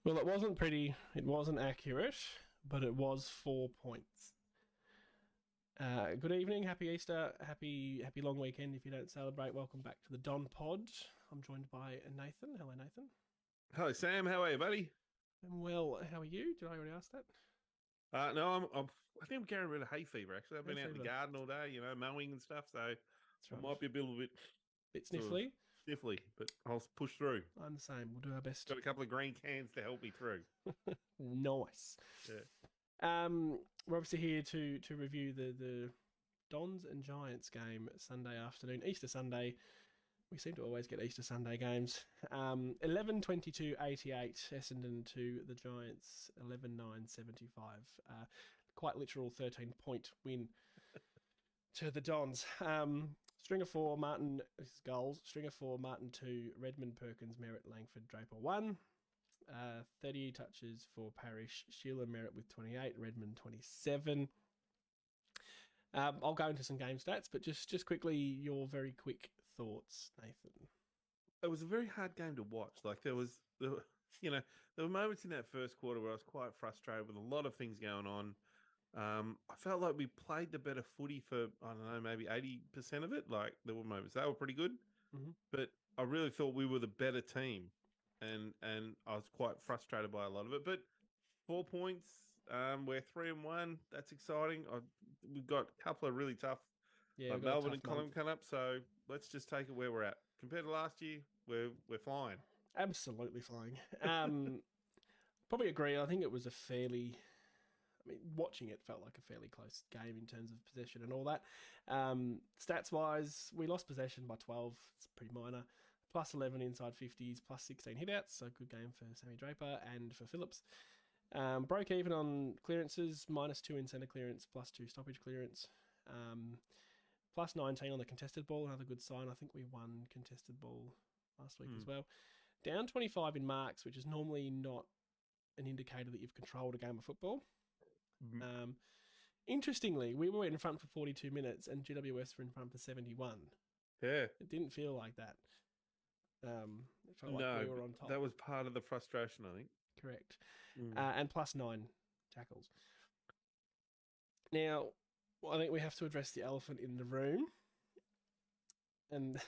Well, it wasn't pretty, it wasn't accurate, but it was 4 points. Good evening, happy Easter, happy long weekend. If you don't celebrate, welcome back to the Don Pod. I'm joined by Nathan. Hello, Nathan. Hello, Sam. How are you, buddy? I'm well. How are you? Did I already ask that? No, I think I'm carrying a bit of hay fever. Actually, I've Hay been out in the fever. garden all day, mowing and stuff. So That's I right. might be a little bit Bit sort of sniffly. sniffly, but I'll push through. I'm the same. We'll do our best. Got a couple of green cans to help me through. Nice. Yeah. We're obviously here to review the Dons and Giants game Sunday afternoon, Easter Sunday. We seem to always get Easter Sunday games. 11-22-88, Essendon to the Giants, 11-9-75. Quite literal 13-point win to the Dons. Stringer 4, Martin, this is goals. Stringer 4, Martin 2, Redmond, Perkins, Merritt, Langford, Draper 1. 30 touches for Parrish, Sheila Merritt with 28, Redmond 27. I'll go into some game stats, but just quickly, your very quick thoughts, Nathan. It was a very hard game to watch. Like there were moments in that first quarter where I was quite frustrated with a lot of things going on. I felt like we played the better footy for, I don't know, maybe 80% of it. Like there were moments they were pretty good, Mm-hmm. but I really thought we were the better team, and I was quite frustrated by a lot of it. But 4 points, we're 3-1. That's exciting. We've got a couple of really tough, Yeah, like we've got Melbourne a and tough month. Collingwood coming up. So let's just take it where we're at. Compared to last year, we're flying. Absolutely flying. Probably agree. I think it was a fairly. I mean, watching it felt like a fairly close game in terms of possession and all that. Stats wise, we lost possession by 12. It's pretty minor. Plus 11 inside 50s, plus 16 hitouts. So good game for Sammy Draper and for Phillips. Broke even on clearances, -2 in centre clearance, +2 stoppage clearance. Plus 19 on the contested ball, another good sign. I think we won contested ball last week as well. Down 25 in marks, which is normally not an indicator that you've controlled a game of football. Interestingly, we were in front for 42 minutes and GWS were in front for 71. Yeah. It didn't feel like that. It felt like No, we were on top. that was part of the frustration, I think. Correct. And plus 9 tackles. Now, I think we have to address the elephant in the room. And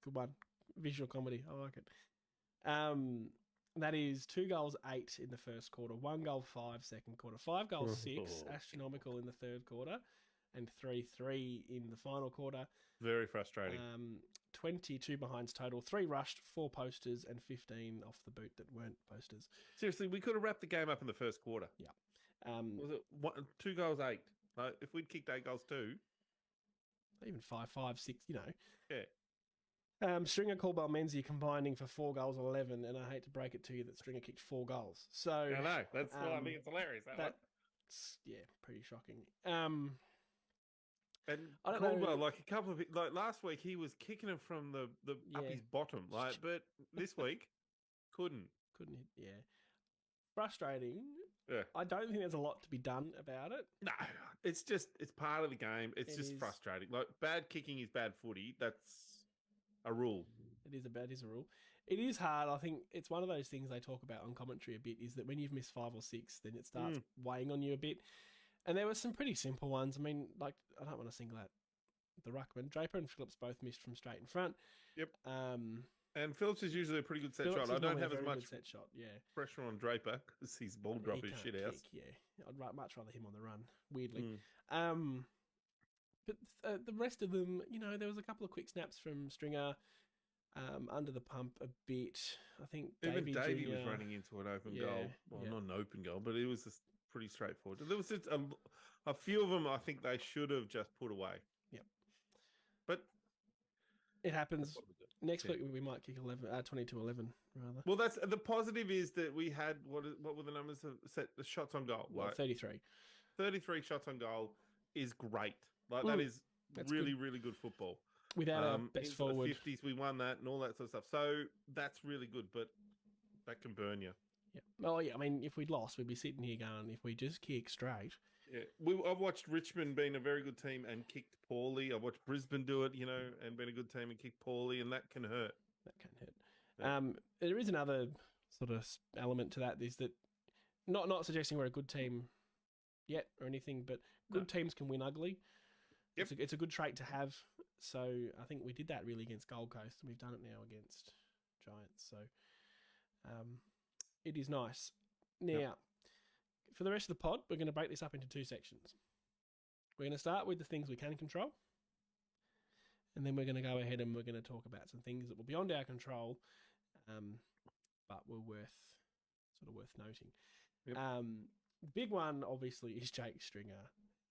good one. Visual comedy. I like it. That is 2 goals 8 in the first quarter, 1 goal 5 second quarter, 5 goals 6, astronomical in the third quarter, and 3-3 in the final quarter. Very frustrating. 22 behinds total, 3 rushed, 4 posters, and 15 off the boot that weren't posters. Seriously, we could have wrapped the game up in the first quarter. Yeah. Was it 2 goals 8? If we'd kicked 8 goals too. Even 5, 6, Yeah. Stringer, Caldwell, Menzies combining for 4 goals 11, and I hate to break it to you that Stringer kicked 4 goals. So I know. That's why I think it's hilarious. That's pretty shocking. And I don't Caldwell, know. like a couple of last week, he was kicking it from the up his bottom, but this week couldn't hit. Yeah, frustrating. Yeah, I don't think there's a lot to be done about it. no, it's part of the game. It's just frustrating. Like bad kicking is bad footy. That's a rule. It is a rule. It is hard. I think it's one of those things they talk about on commentary a bit. Is that when you've missed 5 or 6, then it starts weighing on you a bit. And there were some pretty simple ones. I mean, like, I don't want to single out the ruckman. Draper and Phillips both missed from straight in front. Yep. And Phillips is usually a pretty good set shot. I don't have as much set shot, pressure on Draper because he's ball drop his shit out. I'd much rather him on the run, weirdly. But the rest of them, there was a couple of quick snaps from Stringer under the pump a bit. I think even Davey Jr. was running into an open goal. Well, not an open goal, but it was just pretty straightforward. There was just a few of them I think they should have just put away. Yep. But it happens. Next week we might kick 22-11 rather. Well, that's the positive is that we had what were the numbers of set the shots on goal? Well, 33. 33 shots on goal is great. Like that is really good football. Without our best forward. The 50s, we won that and all that sort of stuff. So that's really good, but that can burn you. Yeah. Well, yeah. I mean, if we'd lost, we'd be sitting here going, if we just kick straight. Yeah. I've watched Richmond being a very good team and kicked poorly. I've watched Brisbane do it, and been a good team and kicked poorly, and that can hurt. That can hurt. Yeah. There is another sort of element to that is that not suggesting we're a good team yet or anything, but good teams can win ugly. Yep. It's a good trait to have. So I think we did that really against Gold Coast, and we've done it now against Giants. So it is nice. Now, for the rest of the pod, we're going to break this up into 2 sections. We're going to start with the things we can control, and then we're going to go ahead and we're going to talk about some things that were beyond our control, but were worth noting. Yep. The big one, obviously, is Jake Stringer.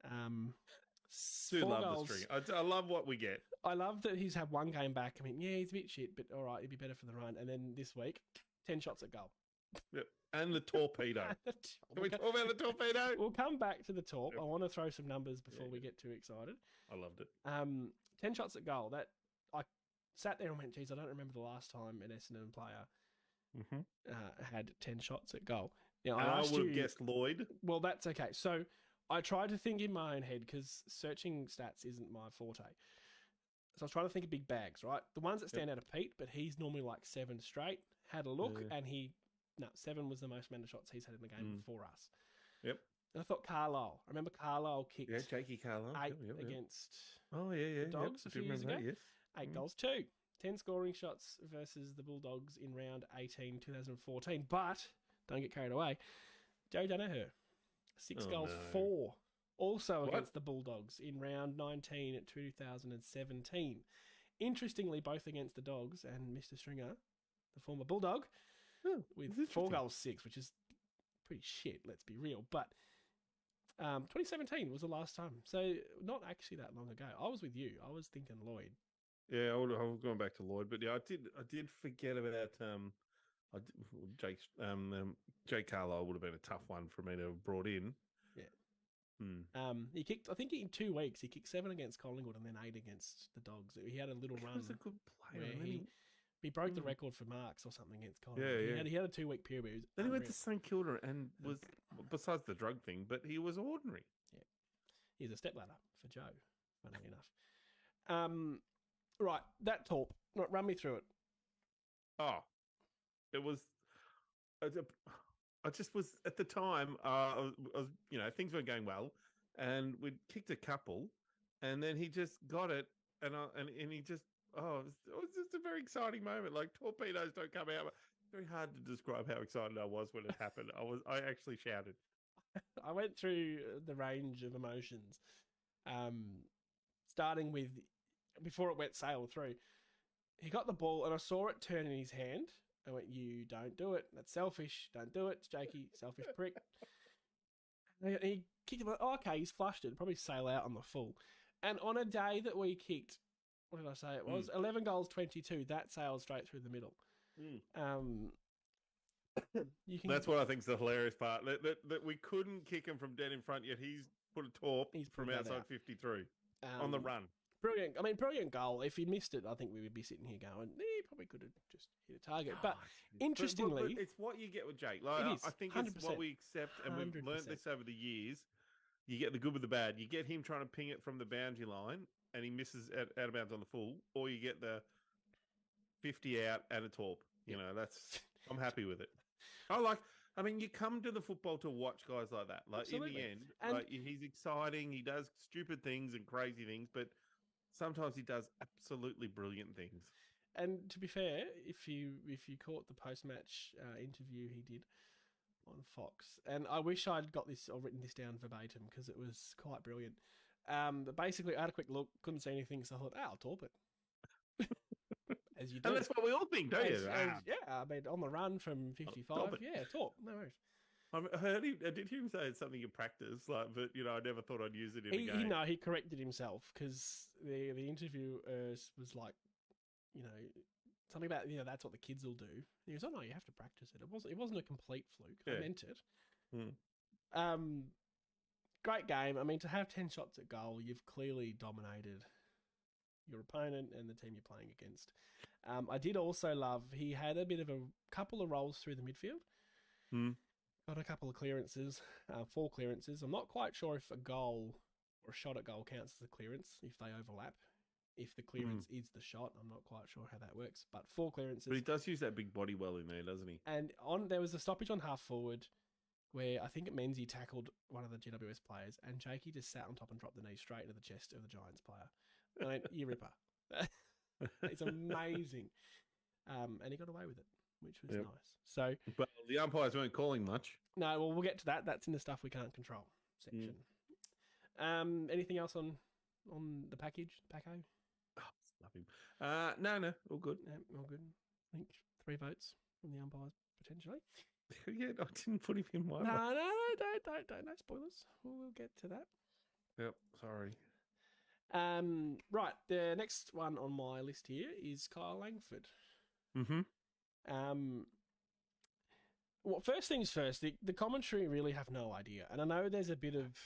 Do love the string. I love what we get. I love that he's had one game back. I mean, yeah, he's a bit shit, but all right, he'd be better for the run. And then this week, 10 shots at goal. Yep. And the torpedo. Can we talk about the torpedo? We'll come back to the torp. I want to throw some numbers before we get too excited. I loved it. 10 shots at goal. That I sat there and went, geez, I don't remember the last time an Essendon player had 10 shots at goal. Now, I would have guessed Lloyd. Well, that's okay. So I tried to think in my own head because searching stats isn't my forte. So I was trying to think of big bags, right? The ones that stand out are Pete, but he's normally like 7 straight. Had a look, and 7 was the most amount of shots he's had in the game before us. Yep. And I thought Carlisle. I remember Carlisle kicked Jakey Carlisle. 8 against the Dogs a few years ago. That, yes. 8 goals, 2. 10 scoring shots versus the Bulldogs in round 18, 2014. But, don't get carried away, Joe Danaher, 6 goals, 4. Also against the Bulldogs in round 19 at 2017. Interestingly, both against the Dogs and Mr. Stringer, the former Bulldog, with 4 goals, 6, which is pretty shit, let's be real. But 2017 was the last time. So not actually that long ago. I was with you. I was thinking Lloyd. Yeah, I would have gone back to Lloyd. But yeah, I did forget about Jake Carlisle would have been a tough one for me to have brought in. Yeah. He kicked, I think in 2 weeks, he kicked 7 against Collingwood and then 8 against the Dogs. He had a little run. He was a good player. He broke the record for marks or something against Collingwood. He had a 2-week period. Then he went to St Kilda and was, besides the drug thing, but he was ordinary. Yeah. He's a stepladder for Joe, funnily enough. Right, that torp. Run me through it. Oh, it was... I just was, at the time, I was, things weren't going well, and we'd kicked a couple, and then he just got it, and he just... Oh, it was just a very exciting moment. Like, torpedoes don't come out. Very hard to describe how excited I was when it happened. I actually shouted. I went through the range of emotions, starting with before it went sail through. He got the ball, and I saw it turn in his hand. I went, "You don't do it. That's selfish. Don't do it. It's Jakey, selfish prick." And he kicked it. Oh, okay, he's flushed it. Probably sail out on the full. And on a day that we kicked, what did I say it was? 11 goals, 22. That sailed straight through the middle. That's what I think is the hilarious part. That we couldn't kick him from dead in front, yet he's put a torp from outside 53 on the run. Brilliant. I mean, brilliant goal. If he missed it, I think we would be sitting here going, he probably could have just hit a target. But interestingly... But it's what you get with Jake. Like, I think 100%. It's what we accept, and we've learned this over the years. You get the good with the bad. You get him trying to ping it from the boundary line, and he misses out of bounds on the full, or you get the 50 out and a torp. I'm happy with it. You come to the football to watch guys like that. Like, absolutely. In the end, he's exciting. He does stupid things and crazy things, but sometimes he does absolutely brilliant things. And to be fair, if you caught the post-match interview he did on Fox, and I wish I'd got this or written this down verbatim because it was quite brilliant. But basically, I had a quick look, couldn't see anything, so I thought, I'll torp it. As you do. And that's what we all think, don't you? I mean, on the run from 55, torp. No worries. I heard him. Did he say it's something in practice? But I never thought I'd use it in a game. He corrected himself because the interview was like, something about that's what the kids will do. And he goes, "Oh no, you have to practice it. It wasn't a complete fluke. I meant it." Great game. I mean, to have 10 shots at goal, you've clearly dominated your opponent and the team you're playing against. I did also love, he had a bit of a couple of rolls through the midfield. Got a couple of clearances, 4 clearances. I'm not quite sure if a goal or a shot at goal counts as a clearance if they overlap. if the clearance is the shot. I'm not quite sure how that works, but 4 clearances. But he does use that big body well in there, doesn't he? And there was a stoppage on half forward where I think Menzies tackled one of the GWS players, and Jakey just sat on top and dropped the knee straight into the chest of the Giants player. I mean, you ripper. It's amazing. And he got away with it, which was nice. So, but the umpires weren't calling much. No, well, we'll get to that. That's in the stuff we can't control section. Anything else on the package, Paco? Oh, love him. No, all good. All good. I think 3 votes from the umpires potentially. Yeah, I didn't put him in my. No, don't. No spoilers. We'll get to that. Yep, sorry. Right, the next one on my list here is Kyle Langford. Well, first things first, the commentary really have no idea. And I know there's a bit of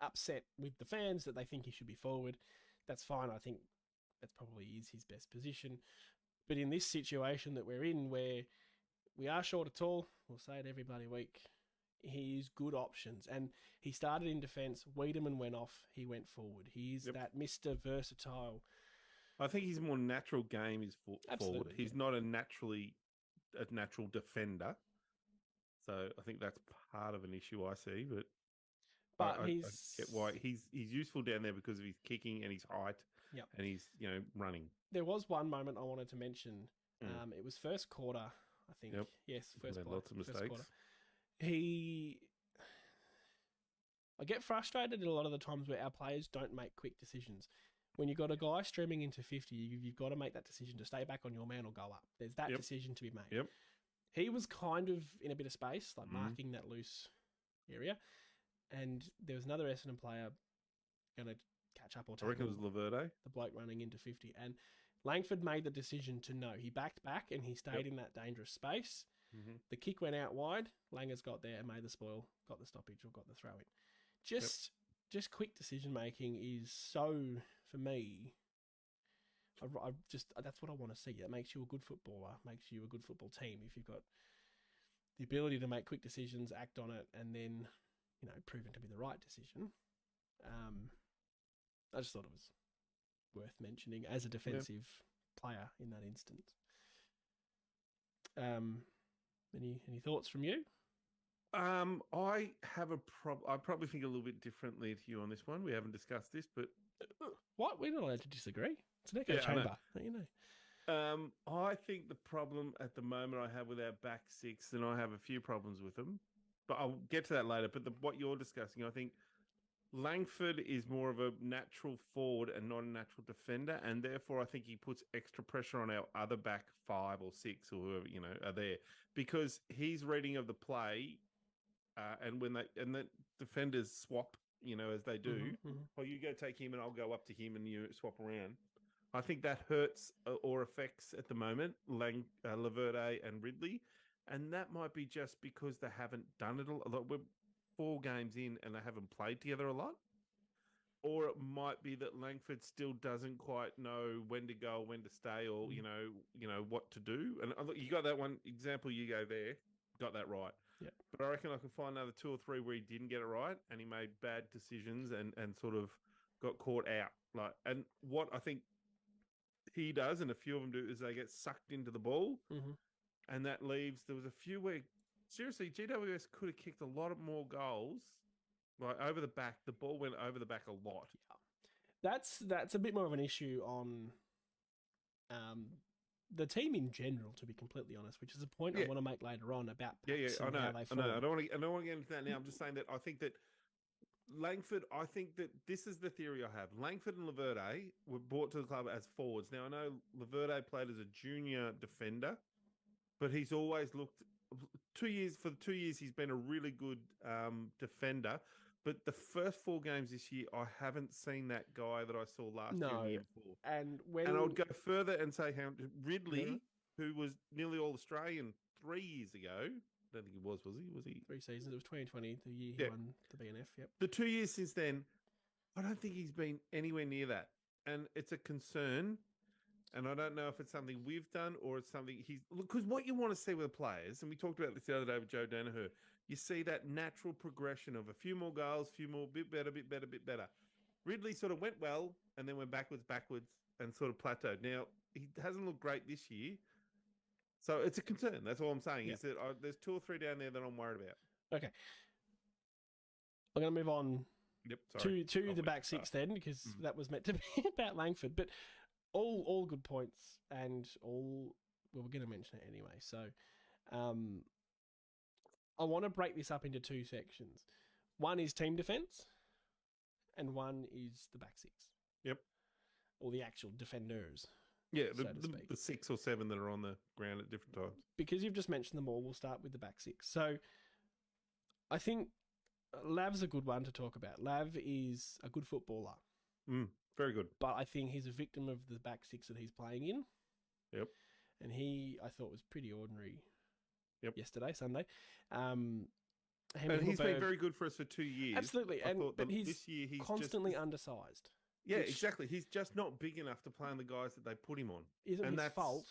upset with the fans that they think he should be forward. That's fine. I think that probably is his best position. But in this situation that we're in, where we are short at all, we'll say it every bloody week, he's good options. And he started in defence. Wiedemann went off. He went forward. He's that Mr. Versatile. I think his more natural game is forward. He's not a natural defender. So I think that's part of an issue I see. But I get why he's useful down there because of his kicking and his height and his running. There was one moment I wanted to mention. It was first quarter, I think. Yep. Yes, first quarter. Lots of mistakes. I get frustrated a lot of the times where our players don't make quick decisions. When you've got a guy streaming into 50, you've got to make that decision to stay back on your man or go up. There's that decision to be made. Yep. He was kind of in a bit of space, like marking that loose area. And there was another Essendon player going to catch up or tackle. I reckon it was Laverde. The bloke running into 50. And Langford made the decision to no. He backed back and he stayed in that dangerous space. The kick went out wide. Langers got there and made the spoil, got the stoppage or got the throw in. Just quick decision making is so, for me, that's what I want to see. That makes you a good footballer, makes you a good football team. If you've got the ability to make quick decisions, act on it, and then, proven to be the right decision. I just thought it was worth mentioning as a defensive player in that instance. Any thoughts from you? I have I probably think a little bit differently to you on this one. We haven't discussed this, but what? We're not allowed to disagree. It's an echo chamber, I think the problem at the moment I have with our back six, and I have a few problems with them, but I'll get to that later. But what you're discussing, I think Langford is more of a natural forward and not a natural defender, and therefore I think he puts extra pressure on our other back 5 or 6 or whoever are there, because his reading of the play, and when the defenders swap, as they do, or you go take him and I'll go up to him and you swap around. I think that hurts or affects at the moment Laverde and Ridley, and that might be just because they haven't done it a lot. We're 4 games in and they haven't played together a lot. Or it might be that Langford still doesn't quite know when to go, when to stay, or what to do. And look, you got that one example. You go there, got that right. Yeah. But I reckon I can find another 2 or 3 where he didn't get it right and he made bad decisions and sort of got caught out. And what I think he does, and a few of them do, is they get sucked into the ball, and that leaves. There was a few where. Seriously, GWS could have kicked a lot of more goals, over the back. The ball went over the back a lot. Yeah. That's a bit more of an issue on the team in general, to be completely honest, which is a point I want to make later on about packs and how they form. I don't want to get into that now. I'm just saying that I think that Langford, I think that this is the theory I have. Langford and Laverde were brought to the club as forwards. Now, I know Laverde played as a junior defender, but he's always looked... 2 years, for the 2 years, he's been a really good defender. But the first 4 games this year, I haven't seen that guy that I saw last year and the year before. And I would go further and say how Ridley, who was nearly All-Australian 3 years ago, I don't think he was he? Was he? 3 seasons. It was 2020, the year he won the BNF, The 2 years since then, I don't think he's been anywhere near that. And it's a concern. And I don't know if it's something we've done or it's something because what you want to see with the players, and we talked about this the other day with Joe Danaher, you see that natural progression of a few more goals, few more, bit better. Ridley sort of went well and then went backwards, and sort of plateaued. Now, he hasn't looked great this year. So it's a concern. That's all I'm saying. Yeah. Is that there's 2 or 3 down there that I'm worried about. Okay. I'm going to move on Yep. Sorry. to the back six then, because that was meant to be about Langford. But all good points, and all we're going to mention it anyway. So I want to break this up into 2 sections. One is team defence, and one is the back six. Yep. Or the actual defenders. Yeah, so the 6 or 7 that are on the ground at different times. Because you've just mentioned them all, we'll start with the back six. So I think Lav's a good one to talk about. Lav is a good footballer. Very good. But I think he's a victim of the back six that he's playing in. Yep. And he, I thought, was pretty ordinary yesterday, Sunday. And he's been very good for us for 2 years. Absolutely. But he's this year he's constantly undersized. Yeah, exactly. He's just not big enough to play on the guys that they put him on. Isn't his fault.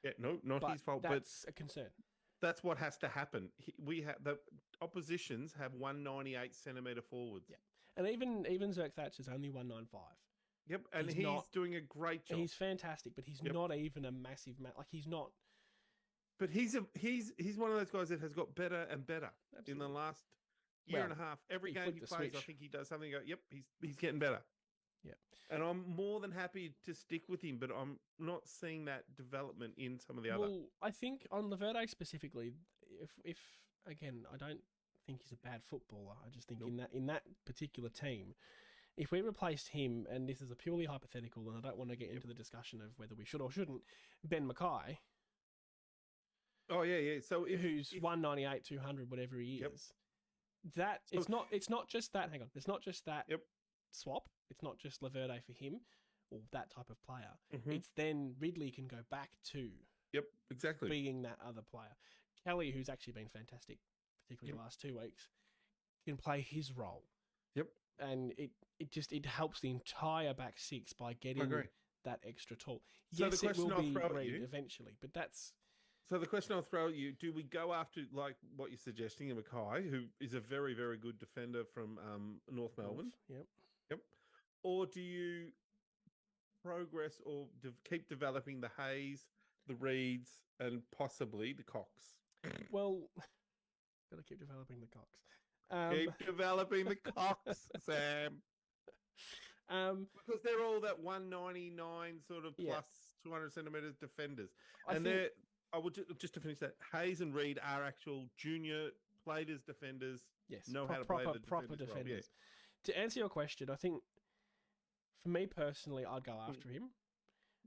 Yeah, no, not his fault. That's a concern. That's what has to happen. The oppositions have 198 centimetre forwards. Yeah, and even Zerk Thatcher's only 195. Yep, and he's doing a great job. He's fantastic, but he's not even a massive he's not. But he's one of those guys that has got better and better in the last year and a half. Every game he plays, I think he does something. Yep, he's getting better. Yeah, and I'm more than happy to stick with him, but I'm not seeing that development in some of the other. Well, I think on Laverde specifically, if again, I don't think he's a bad footballer. I just think in that particular team, if we replaced him, and this is a purely hypothetical, and I don't want to get into the discussion of whether we should or shouldn't, Ben Mackay. Oh yeah. So who's 198, 200, whatever he is. That it's not just that. Hang on, it's not just that. Swap. It's not just Laverde for him or that type of player. It's then Ridley can go back to exactly being that other player. Kelly, who's actually been fantastic, particularly the last 2 weeks, can play his role. And it helps the entire back six by getting that extra tall. So yes, the it will question be I'll throw at Reed you, eventually, but that's. So the question I'll throw at you: do we go after like what you're suggesting, a Mackay, who is a very, very good defender from North Melbourne? Yep. Or do you progress or keep developing the Hayes, the Reeds, and possibly the Cox? Well, gotta keep developing the Cox. Keep developing the Cox, Sam. Because they're all that 199 sort of plus 200 centimetres defenders. I would just to finish that, Hayes and Reed are actual junior played as defenders. Yes, know how to play the proper defenders. To answer your question, I think for me personally, I'd go after him.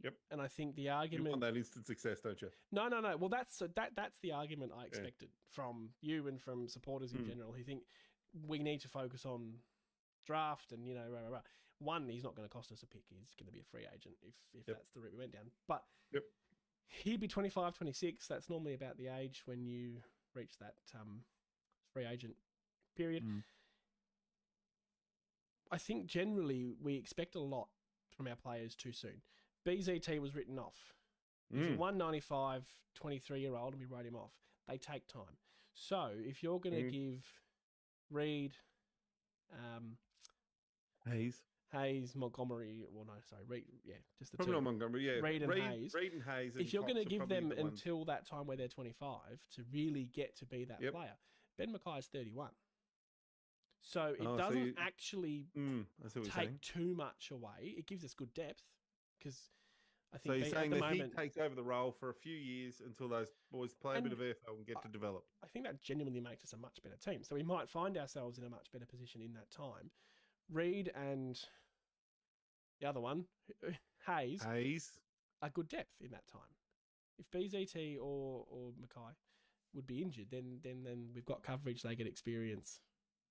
Yep. And I think the argument... You want that instant success, don't you? No. Well, that's the argument I expected from you and from supporters in general who think we need to focus on draft and, rah. One, he's not going to cost us a pick. He's going to be a free agent if that's the route we went down. But he'd be 25, 26. That's normally about the age when you reach that free agent period. I think generally we expect a lot from our players too soon. BZT was written off. He's a 195, 23-year-old, and we wrote him off. They take time. So if you're going to give Reed, Hayes, Montgomery, Reed, just the two. Probably not Montgomery, Reed and Hayes. Reed and Hayes. If you're going to give them until that time where they're 25 to really get to be that player, Ben Mackay is 31. So it doesn't actually take too much away. It gives us good depth because I think so you're saying at the that moment, he takes over the role for a few years until those boys play a bit of AFL and get to develop. I think that genuinely makes us a much better team. So we might find ourselves in a much better position in that time. Reed and the other one, Hayes, are good depth in that time. If BZT or Mackay would be injured, then we've got coverage. They get experience.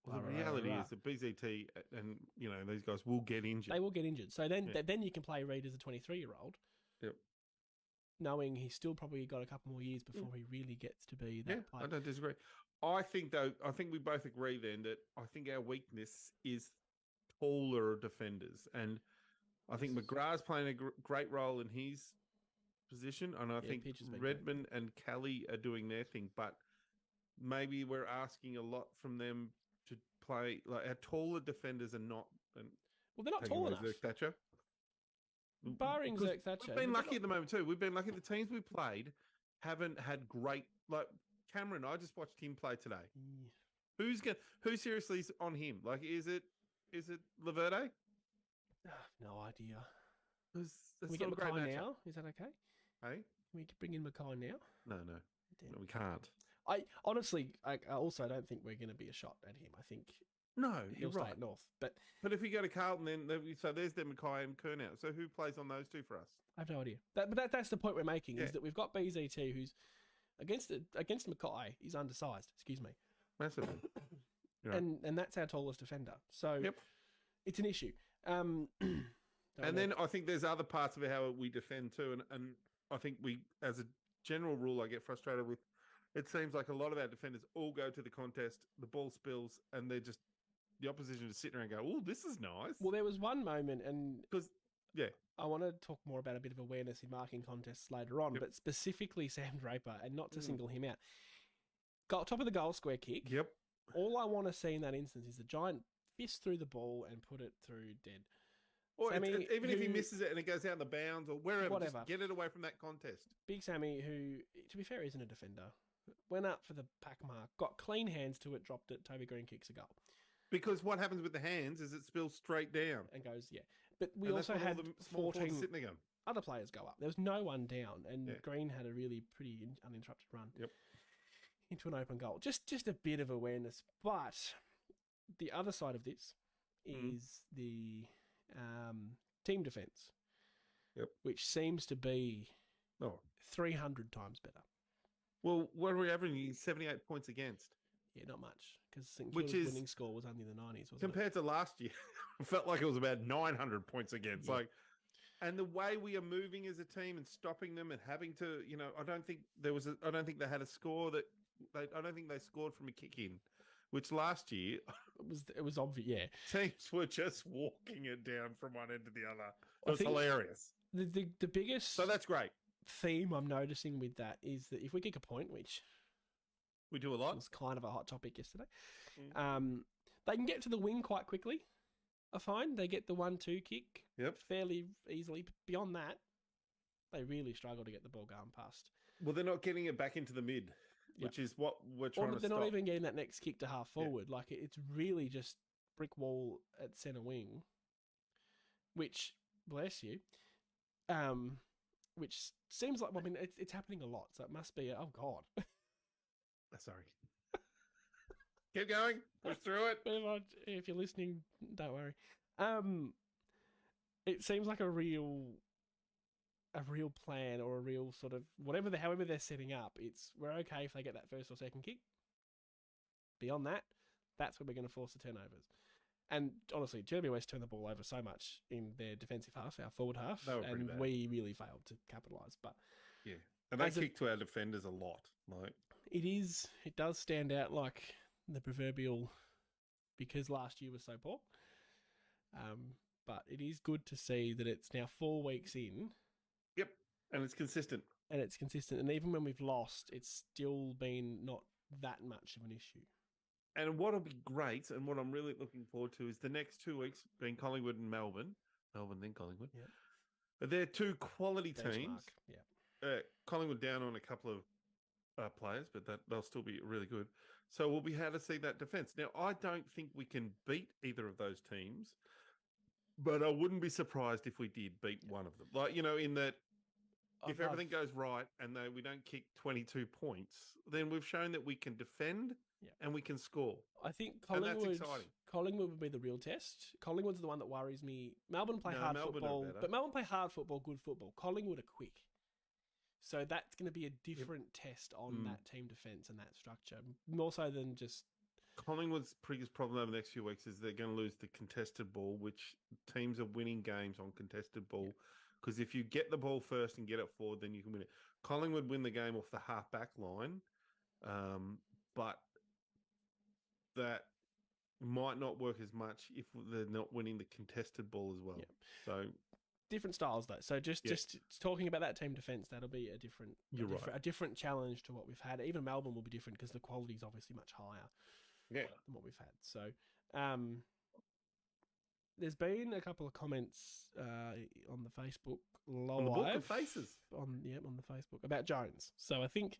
Well, the reality is that BZT and these guys will get injured. They will get injured. So then you can play Reed as a 23-year-old. Yep. Knowing he's still probably got a couple more years before he really gets to be that player. I don't disagree. I think we both agree then that I think our weakness is taller defenders, and I think McGrath's playing a great role in his position, and I think Redmond and Kelly are doing their thing, but maybe we're asking a lot from them to play. Like our taller defenders are not. Well, they're not taking tall away enough. Zerk Thatcher. Barring Because Zerk Thatcher. we've been lucky at the moment too. We've been lucky. The teams we played haven't had great. Like Cameron, I just watched him play today. Yeah. Who seriously is on him? Like, is it Laverde? No idea. Can we get Mackay now? Is that okay? Hey, we bring in Mackay now? No, we can't. I honestly, I also don't think we're going to be a shot at him. I think he'll stay at North. But if you go to Carlton, then so there's the Mackay and Kerr now. So who plays on those two for us? I have no idea. But that's the point we're making is that we've got BZT who's against Mackay. He's undersized. Excuse me. Massively. And that's our tallest defender. So it's an issue. And then I think there's other parts of how we defend too. And I think we, as a general rule, I get frustrated with. It seems like a lot of our defenders all go to the contest, the ball spills, and they're just the opposition just sitting around and go, "Oh, this is nice." Well, there was one moment, and because I want to talk more about a bit of awareness in marking contests later on, but specifically Sam Draper, and not to single him out. Got top of the goal square kick. Yep. All I want to see in that instance is the giant fist through the ball and put it through dead. Or even if he misses it and it goes out the bounds or wherever, just get it away from that contest. Big Sammy, who, to be fair, isn't a defender, went up for the pack mark, got clean hands to it, dropped it. Toby Green kicks a goal. Because what happens with the hands is it spills straight down. And goes, But we also had 14 other players go up. There was no one down, and Green had a really pretty uninterrupted run into an open goal. Just a bit of awareness. But the other side of this is the team defence, which seems to be 300 times better. Well, what are we averaging? 78 points against. Yeah, not much, because St Kilda's winning score was only in the 90s, wasn't compared to last year, it felt like it was about 900 points against. And the way we are moving as a team and stopping them and having to, I don't think they had a score I don't think they scored from a kick in, which last year it was obvious. Yeah, teams were just walking it down from one end to the other. It was hilarious. The biggest that's great theme I'm noticing with that is that if we kick a point, which we do a lot, was kind of a hot topic yesterday. They can get to the wing quite quickly. I find they get the 1-2 kick fairly easily. But beyond that, they really struggle to get the ball going past. Well, they're not getting it back into the mid, which is what we're trying to stop. They're not even getting that next kick to half forward. Like, it's really just brick wall at centre wing, which, bless you, which seems like, it's happening a lot, so it must be, oh God. Sorry. Keep going. Push through it. If you're listening, don't worry. It seems like a real plan or a real sort of however they're setting up. We're okay if they get that first or second kick. Beyond that, that's where we're going to force the turnovers. And honestly, GWS turned the ball over so much in their defensive half, our forward half, and we really failed to capitalise. But and they kick to our defenders a lot. It does stand out like the proverbial, because last year was so poor. But it is good to see that it's now 4 weeks in. Yep, and it's consistent. And even when we've lost, it's still been not that much of an issue. And what'll be great, and what I'm really looking forward to, is the next 2 weeks being Collingwood and Melbourne. Melbourne, then Collingwood. Yeah. But they're two quality teams. Yeah. Collingwood down on a couple of players, but they'll still be really good. So we'll be able to see that defence. Now, I don't think we can beat either of those teams, but I wouldn't be surprised if we did beat one of them. In that, if everything goes right and we don't kick 22 points, then we've shown that we can defend and we can score. I think that's exciting. Collingwood would be the real test. Collingwood's the one that worries me. Melbourne play hard football, but Melbourne play hard football, good football. Collingwood are quick. So that's going to be a different test on that team defence and that structure, more so than just... Collingwood's biggest problem over the next few weeks is they're going to lose the contested ball, which teams are winning games on contested ball. Because if you get the ball first and get it forward, then you can win it. Collingwood win the game off the half-back line, but that might not work as much if they're not winning the contested ball as well. So different styles, though. So just talking about that team defence, that'll be a different challenge to what we've had. Even Melbourne will be different because the quality is obviously much higher than what we've had. So there's been a couple of comments on the Facebook live. On the Book of Faces. On the Facebook about Jones. So I think...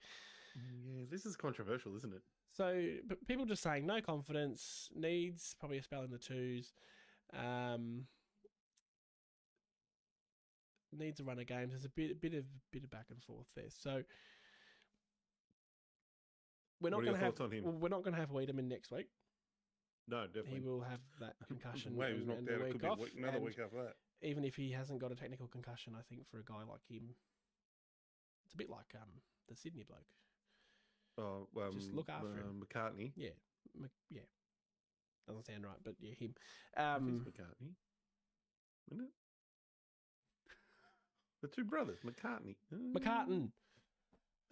Yeah, this is controversial, isn't it? So, but people just saying no confidence, needs probably a spell in the twos, needs a run of games. There's a bit of back and forth there. So we're not going to have we're not going to have Wiedemann next week. No, definitely. He will have that concussion. He was knocked out. It could be another week after that. Even if he hasn't got a technical concussion, I think for a guy like him, it's a bit like the Sydney bloke. Oh, just look after him. McCartney. Yeah. Doesn't sound right, but yeah, him. It's McCartney, isn't it? The two brothers, McCartney. McCartan.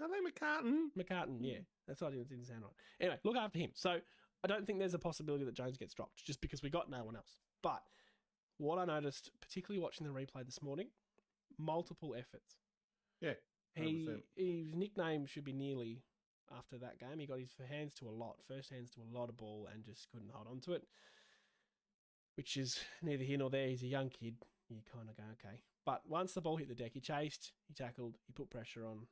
Are they McCartan? McCartan, yeah. That's why it didn't sound right. Anyway, look after him. So I don't think there's a possibility that Jones gets dropped just because we got no one else. But what I noticed, particularly watching the replay this morning, multiple efforts. Yeah. His nickname should be Nearly after that game. He got his first hands to a lot of ball and just couldn't hold on to it, which is neither here nor there. He's a young kid. You kind of go, okay. But once the ball hit the deck, he chased, he tackled, he put pressure on.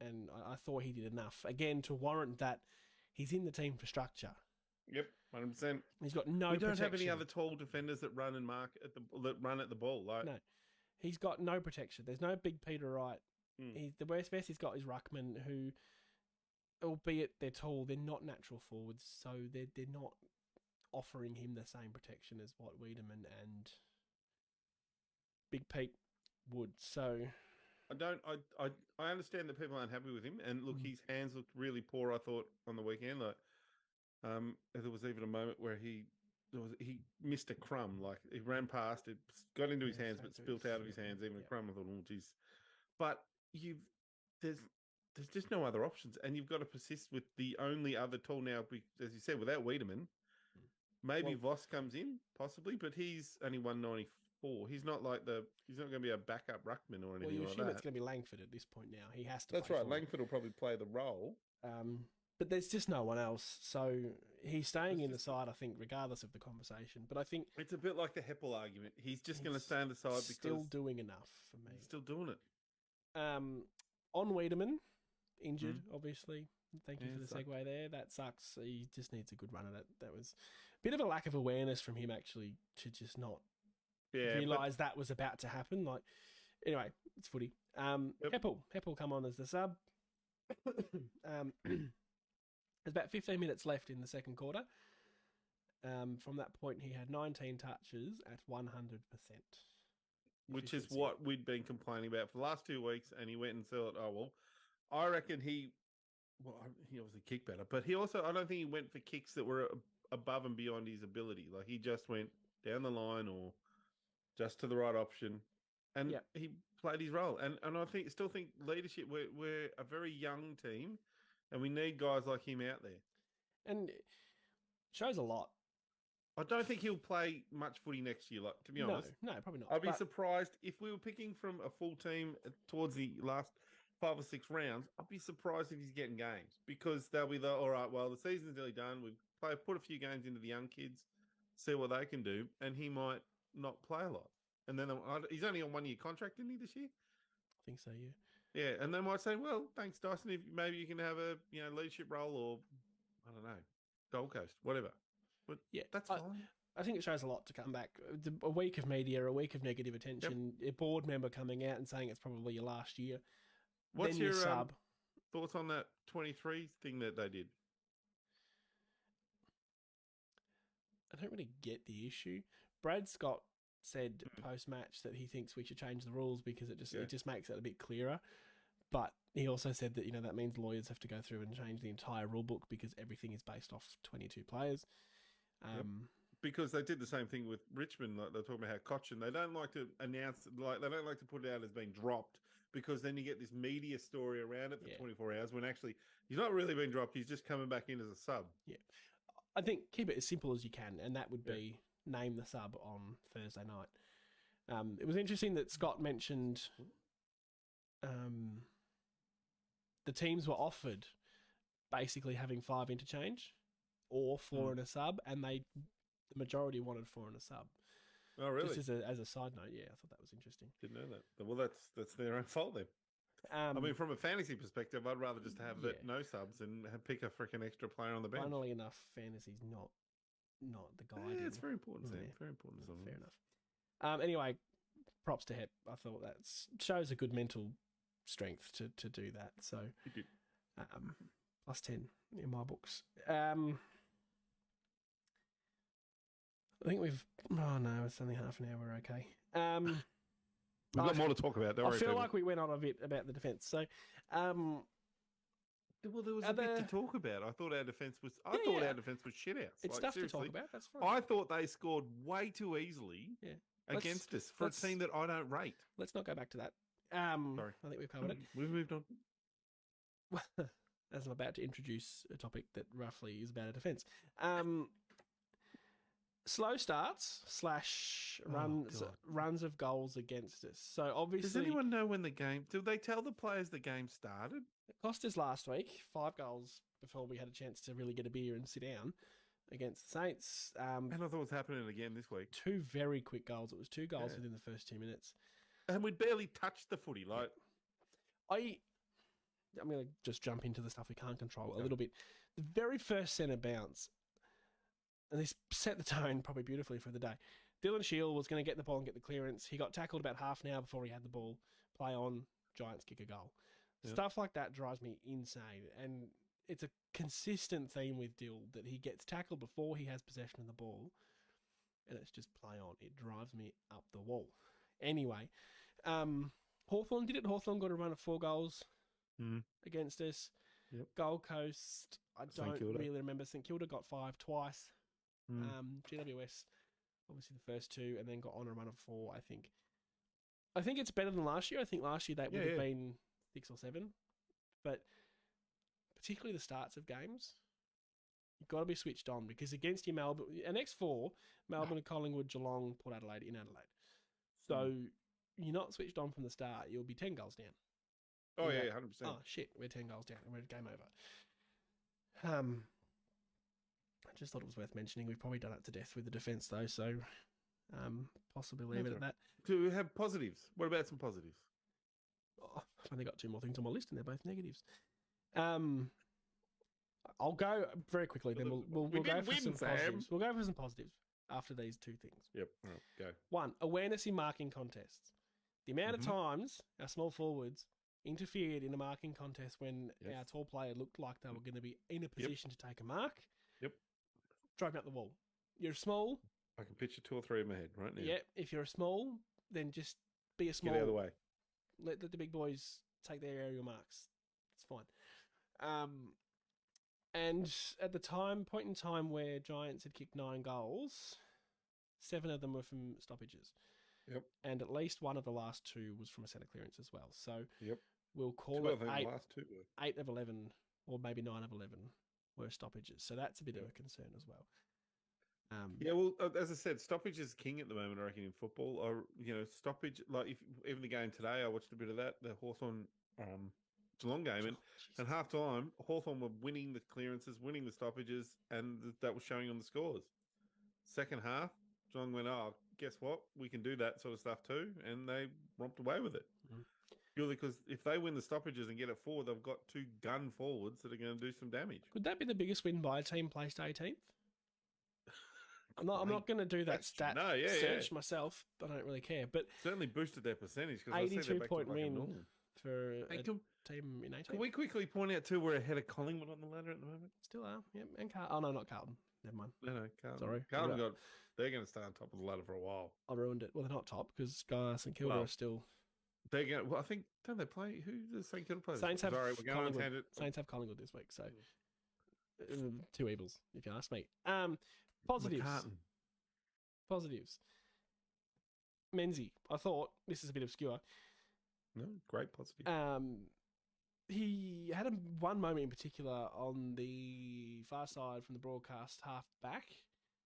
And I thought he did enough, again, to warrant that he's in the team for structure. Yep, 100%. He's got no protection. We don't protection. have any other tall defenders that run and mark that run at the ball. No. He's got no protection. There's no big Peter Wright. The best he's got is Ruckman, who, albeit they're tall, they're not natural forwards, so they're not offering him the same protection as what Wiedemann and Big Pete would. So I understand that people aren't happy with him, and look, his hands looked really poor, I thought, on the weekend. Like, there was even a moment where he missed a crumb. Like, he ran past it, got into his hands, but spilt out of his hands. Even a crumb. I thought, oh, geez. But there's just no other options, and you've got to persist with the only other tall now. As you said, without Wiedemann, maybe Voss comes in possibly, but he's only 194. He's not going to be a backup ruckman or anything like that. Well, you assume it's going to be Langford at this point now. He has to. That's right. Langford will probably play the role. But there's just no one else. So he's staying in the side, I think, regardless of the conversation. But I think it's a bit like the Heppel argument. He's just going to stay on the side because still doing enough for me. He's still doing it. On Wiedemann, injured, obviously. Thank you for the segue there. That sucks. He just needs a good run at it. That was a bit of a lack of awareness from him, actually, to just not realise that was about to happen. Like, anyway, it's footy. Heppel come on as the sub. There's about 15 minutes left in the second quarter. From that point, he had 19 touches at 100%. Which is what we'd been complaining about for the last 2 weeks, and he went and thought, oh, well, I reckon he obviously kicked better, but I don't think he went for kicks that were above and beyond his ability. Like, he just went down the line or just to the right option, and he played his role. And I still think leadership, we're a very young team, and we need guys like him out there. And it shows a lot. I don't think he'll play much footy next year, like, to be honest. No, probably not. I'd be surprised if we were picking from a full team towards the last 5 or 6 rounds. I'd be surprised if he's getting games, because they'll be all right, well, the season's nearly done. We've put a few games into the young kids, see what they can do, and he might not play a lot. And then he's only on 1-year contract, isn't he, this year? I think so, yeah. Yeah, and they might say, well, thanks, Dyson. If maybe you can have a leadership role, or I don't know, Gold Coast, whatever. But yeah, that's fine. I think it shows a lot to come back. A week of media, a week of negative attention, a board member coming out and saying it's probably your last year. What's your thoughts on that 23 thing that they did? I don't really get the issue. Brad Scott said post-match that he thinks we should change the rules because it just makes it a bit clearer. But he also said that, that means lawyers have to go through and change the entire rule book because everything is based off 22 players. Because they did the same thing with Richmond. Like they're talking about how Cochin, they don't like to announce, like they don't like to put it out as being dropped, because then you get this media story around it for 24 hours when actually he's not really been dropped. He's just coming back in as a sub. Yeah. I think keep it as simple as you can, and that would be name the sub on Thursday night. It was interesting that Scott mentioned the teams were offered basically having 5 interchange or 4 and a sub, and they the majority wanted 4 and a sub. Oh, really? Just as a side note, yeah, I thought that was interesting. Didn't know that. Well, that's their own fault then. I mean, from a fantasy perspective, I'd rather just have that no subs and pick a freaking extra player on the bench. Funnily enough, fantasy's not the guide. Yeah, it's very important, Sam. Yeah. Very important. Fair enough. Anyway, props to Hep. I thought that shows a good mental strength to do that. So, plus 10 in my books. I think we've... Oh, no, it's only half an hour. We're okay. We've got more to talk about. I feel like we went on a bit about the defence. So, well, there was a bit to talk about. I thought our defence was... our defence was shit outs. It's stuff to talk about. That's fine. I thought they scored way too easily against us for a team that I don't rate. Let's not go back to that. Sorry. I think we've covered it. We've moved on. As I'm about to introduce a topic that roughly is about a defence. Slow starts / runs of goals against us. So obviously, does anyone know when the game? Do they tell the players the game started? It cost us last week 5 goals before we had a chance to really get a beer and sit down against the Saints. And I thought it was happening again this week. 2 very quick goals. It was 2 goals within the first 2 minutes, and we'd barely touched the footy. Like, I'm going to just jump into the stuff we can't control a little bit. The very first centre bounce. And this set the tone probably beautifully for the day. Dylan Shield was going to get the ball and get the clearance. He got tackled about half an hour before he had the ball. Play on, Giants kick a goal. Yep. Stuff like that drives me insane. And it's a consistent theme with Dill that he gets tackled before he has possession of the ball. And it's just play on. It drives me up the wall. Anyway, Hawthorn did it. Hawthorn got a run of 4 goals against us. Yep. Gold Coast, I don't really remember. St Kilda got 5 twice. GWS, obviously the first 2, and then got on a run of 4, I think. I think it's better than last year. I think last year that would have been 6 or 7. But particularly the starts of games, you've got to be switched on because against your Melbourne, an X4, Melbourne, Collingwood, Geelong, Port Adelaide, in Adelaide. So you're not switched on from the start. You'll be 10 goals down. Oh, 100%. Oh, shit, we're 10 goals down and we're game over. I just thought it was worth mentioning. We've probably done it to death with the defence, though, so possibly leave it at that. Do we have positives? What about some positives? Oh, I've only got 2 more things on my list, and they're both negatives. I'll go very quickly, then we'll go for some positives. We'll go for some positives after these 2 things. Yep, all right, go. 1, awareness in marking contests. The amount of times our small forwards interfered in a marking contest when our tall player looked like they were going to be in a position to take a mark. Yep. Drive me up the wall. You're small. I can picture 2 or 3 in my head right now. Yeah, if you're a small, then just be a small. Get out of the way. Let the big boys take their aerial marks. It's fine. And at the point in time where Giants had kicked 9 goals, 7 of them were from stoppages. Yep. And at least one of the last 2 was from a centre clearance as well. So we'll call 2 it of the last 2 were. 8 of 11, or maybe 9 of 11 were stoppages. So that's a bit of a concern as well. Well, as I said, stoppage is king at the moment, I reckon, in football. Or, stoppage, like even the game today, I watched a bit of that, the Hawthorn Geelong game, and half time, Hawthorn were winning the clearances, winning the stoppages, and that was showing on the scores. Second half, Geelong went, guess what? We can do that sort of stuff too, and they romped away with it. Purely because if they win the stoppages and get it forward, they've got 2 gun forwards that are going to do some damage. Could that be the biggest win by a team placed 18th? I'm not going to do that stat search myself. I don't really care. But certainly boosted their percentage. 82-point win for a team in 18th. Can we quickly point out too we're ahead of Collingwood on the ladder at the moment? Still are. Yep. And oh no, not Carlton. Never mind. No, Carlton. Sorry. Carlton they're going to stay on top of the ladder for a while. I ruined it. Well, they're not top because St Kilda are still. They're going. Well, I think don't they play? Who does St Kilda play? Saints have. Sorry, we're going on tangent. Saints have Collingwood this week, so 2 evils, if you ask me. Positives. Positives. Menzie, I thought this is a bit obscure. No, great positive. He had one moment in particular on the far side from the broadcast half back.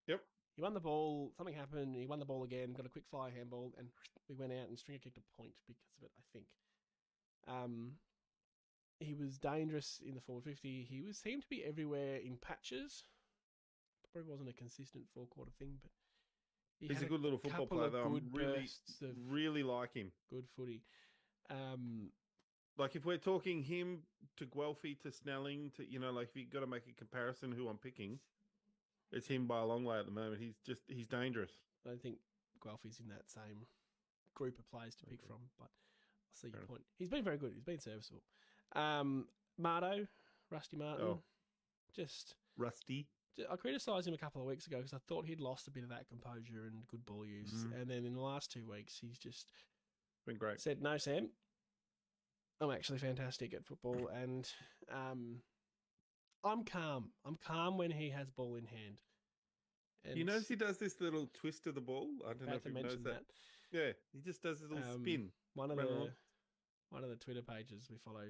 Yep. He won the ball. Something happened. He won the ball again. Got a quick fly handball, and we went out and Stringer kicked a point because of it. I think. He was dangerous in the forward 50. He seemed to be everywhere in patches. probably wasn't a consistent 4-quarter thing, but he's a good little football player, though. I really like him. Good footy. Like, if we're talking him to Guelphy to Snelling to, like, if you've got to make a comparison who I'm picking, it's him by a long way at the moment. He's dangerous. I don't think Guelphy's in that same group of players to pick from, but I see your point. He's been very good. He's been serviceable. Rusty Martin, just... Rusty? I criticised him a couple of weeks ago because I thought he'd lost a bit of that composure and good ball use. And then in the last 2 weeks, he's just... been great. Said, no, Sam, I'm actually fantastic at football, and I'm calm. I'm calm when he has ball in hand. And you notice he does this little twist of the ball? I don't know if you noticed that. Yeah, he just does this little spin. One of the Twitter pages we follow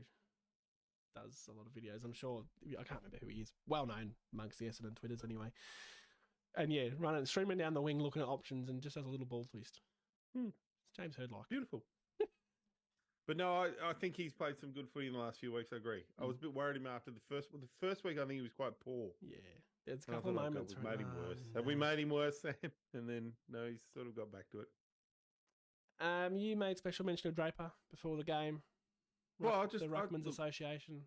does a lot of videos. I'm sure, I can't remember who he is. Well known amongst the Essendon Twitters anyway. And yeah, streaming down the wing, looking at options, and just has a little ball twist. It's James Hurdlock. Beautiful. But no, I think he's played some good footy in the last few weeks. I agree. I was a bit worried him after the first week. I think he was quite poor. Yeah, there's a couple of moments. We've made him worse. No. Have we made him worse, Sam? And then no, he's sort of got back to it. You made special mention of Draper before the game. Well, the Ruckman's Association.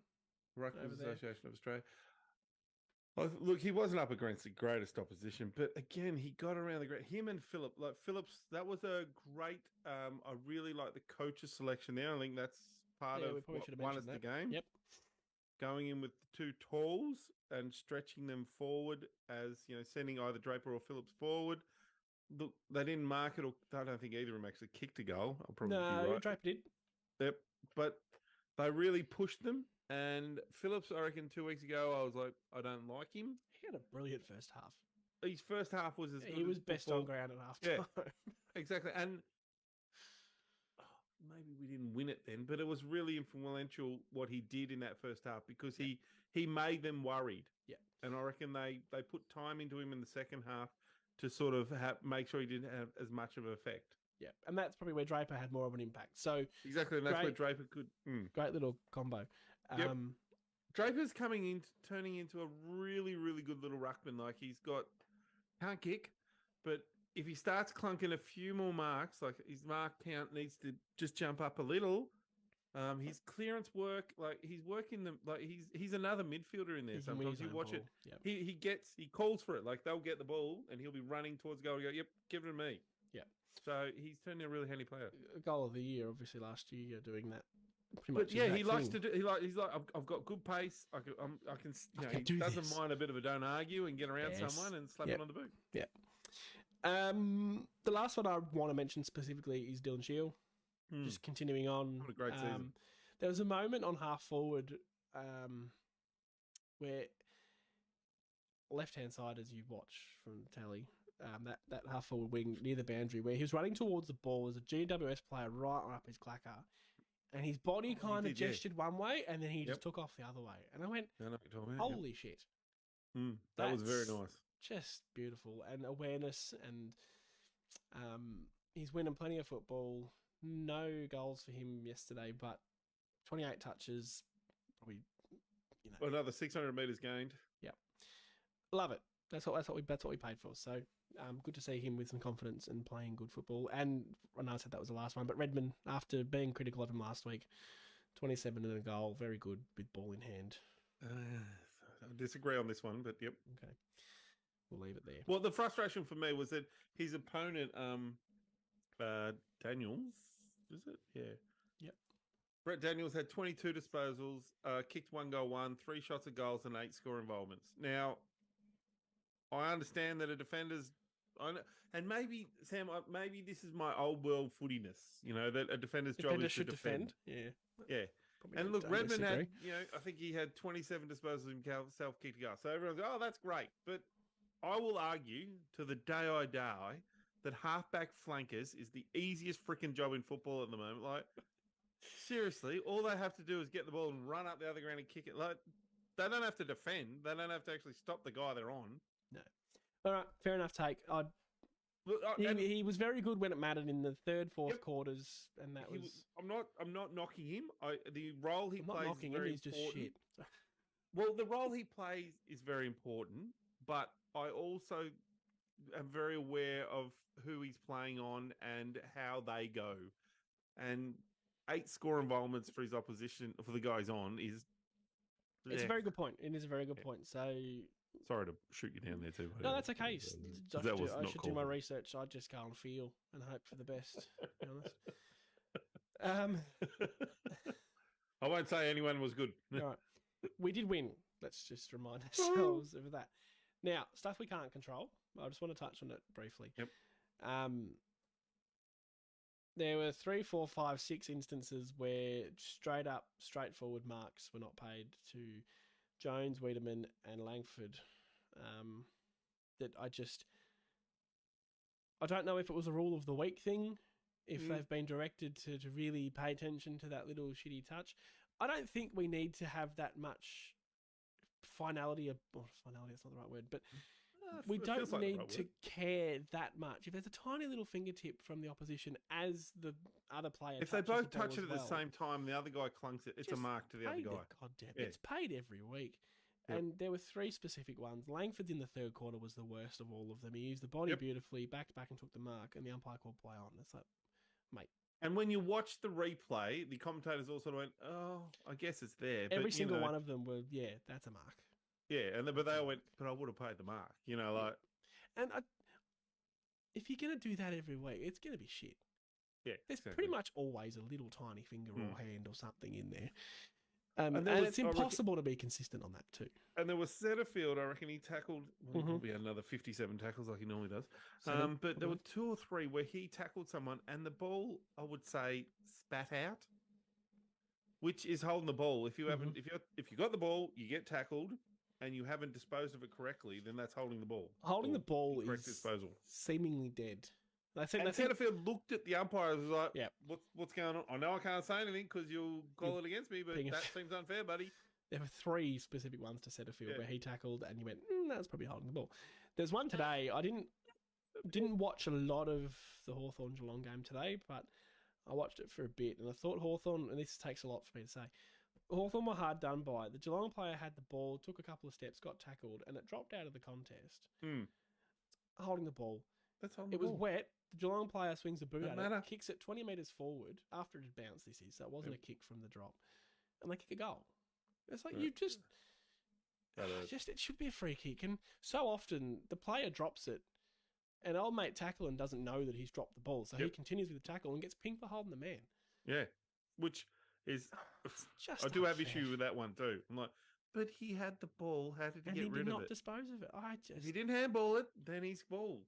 Ruckman's Association of Australia. Look, he wasn't up against the greatest opposition, but again, he got around the great. Him and Phillip, like Phillips, that was a great. I really like the coach's selection there. I think that's part of what won us the game. Yep. Going in with the 2 talls and stretching them forward, as sending either Draper or Phillips forward. Look, they didn't mark it, or I don't think either of them actually kicked a goal. I'll probably be right. Draper did. Yep, but they really pushed them. And Phillips, I reckon 2 weeks ago, I was like, I don't like him. He had a brilliant first half. His first half was as good. He was best on ground at half time. Yeah, exactly. And maybe we didn't win it then, but it was really influential what he did in that first half because he made them worried. Yeah. And I reckon they put time into him in the second half to sort of make sure he didn't have as much of an effect. Yeah, and that's probably where Draper had more of an impact. So exactly, and that's where Draper could... Great little combo. Yep. Draper's turning into a really, really good little ruckman. Like, can't kick, but if he starts clunking a few more marks, like his mark count needs to just jump up a little. His clearance work, like he's working them, like he's another midfielder in there. Sometimes you watch it, he calls for it. Like they'll get the ball and he'll be running towards goal. And go, yep, give it to me. Yeah. So he's turned into a really handy player. Goal of the year, obviously last year, you're doing that. But yeah, he likes to do. He's like, I've got good pace. I can. He doesn't mind a bit of a don't argue and get around someone and slap it on the boot. Yeah. The last one I want to mention specifically is Dylan Shield. Just continuing on. What a great season. There was a moment on half forward where left-hand side, as you watch from the tally, that half forward wing near the boundary, where he was running towards the ball as a GWS player right up his clacker, and his body kind of gestured one way, and then he just took off the other way. And I went, holy shit. That was very nice. Just beautiful. And awareness, and he's winning plenty of football. No goals for him yesterday, but 28 touches, probably, another 600 metres gained. Yeah. Love it. That's what we paid for. So good to see him with some confidence and playing good football. And I know I said that was the last one, but Redmond, after being critical of him last week, 27 and a goal, very good with ball in hand. I disagree on this one, but yep. Okay. We'll leave it there. Well, the frustration for me was that his opponent, Daniels, is it? Yeah. Yep. Brett Daniels had 22 disposals, kicked 1 goal, 3 shots at goals, and 8 score involvements. Now, I understand that a defender's, and maybe, Sam, maybe this is my old world footiness, that a defender's job is to defend. Yeah. Yeah. Probably and look, Redmond had, I think he had 27 disposals himself, kicked a goal. So everyone's like, oh, that's great. But I will argue to the day I die that halfback flankers is the easiest freaking job in football at the moment. Like, seriously, all they have to do is get the ball and run up the other ground and kick it. Like, they don't have to defend. They don't have to actually stop the guy they're on. No. All right, fair enough take. He was very good when it mattered in the third, fourth quarters, and that was. I'm not knocking him. The role he plays is very important. He's just shit. Well, the role he plays is very important, but I also am very aware of who he's playing on and how they go. And 8 score involvements for his opposition, for the guys on, is... It's a very good point. It is a very good point. So... Sorry to shoot you down there too. No, that's okay. I should do my called. research. I just go and feel and hope for the best, to be honest. I won't say anyone was good. All right. We did win. Let's just remind ourselves of that. Now, stuff we can't control. I just want to touch on it briefly. Yep. There were 3, 4, 5, 6 instances where straightforward marks were not paid to Jones, Wiedemann, and Langford. That I don't know if it was a rule of the week thing, if they've been directed to really pay attention to that little shitty touch. I don't think we need to have that much finality. Finality, that's not the right word, but we don't need to care that much. If there's a tiny little fingertip from the opposition as the other player, if they both touch it at the same time, the other guy clunks it, it's a mark to the other guy. Goddamn, it's paid every week. Yep. And there were 3 specific ones. Langford's in the third quarter was the worst of all of them. He used the body beautifully, backed back and took the mark, and the umpire called play on. It's like, mate. And when you watch the replay, the commentators all sort of went, "Oh, I guess it's there." Every single one of them were, yeah, that's a mark. Yeah, but they all went, "But I would have paid the mark," like. And if you're going to do that every week, it's going to be shit. Yeah, there's pretty much always a little tiny finger or hand or something in there. And it's impossible to be consistent on that too. And there was Setterfield, I reckon he tackled, he probably had another 57 tackles like he normally does. But there were 2 or 3 where he tackled someone and the ball, I would say, spat out, which is holding the ball. If you haven't, if you got the ball, you get tackled, and you haven't disposed of it correctly, then that's holding the ball. Holding the ball is disposal. Seemingly dead. Setterfield looked at the umpire and was like, what's going on? I know I can't say anything because you'll call it against me, but that seems unfair, buddy. There were 3 specific ones to Setterfield where he tackled and you went, that's probably holding the ball. There's one today, I didn't watch a lot of the Hawthorn-Geelong game today, but I watched it for a bit and I thought Hawthorn, and this takes a lot for me to say, Hawthorn were hard done by. The Geelong player had the ball, took a couple of steps, got tackled, and it dropped out of the contest. Holding the ball. That's holding it the was ball. wet. The Geelong player swings the boot Doesn't at matter. it, kicks it 20 metres forward after it had bounced, so it wasn't a kick from the drop. And they kick a goal. It's like, you just... it should be a free kick. And so often, the player drops it, and old mate tackling doesn't know that he's dropped the ball, so he continues with the tackle and gets pinged for holding the man. Yeah, which is... Just I do have issue with that one too. I'm like, but he had the ball. How did he get rid of it? And he did not dispose of it. If he didn't handball it, then he's ball.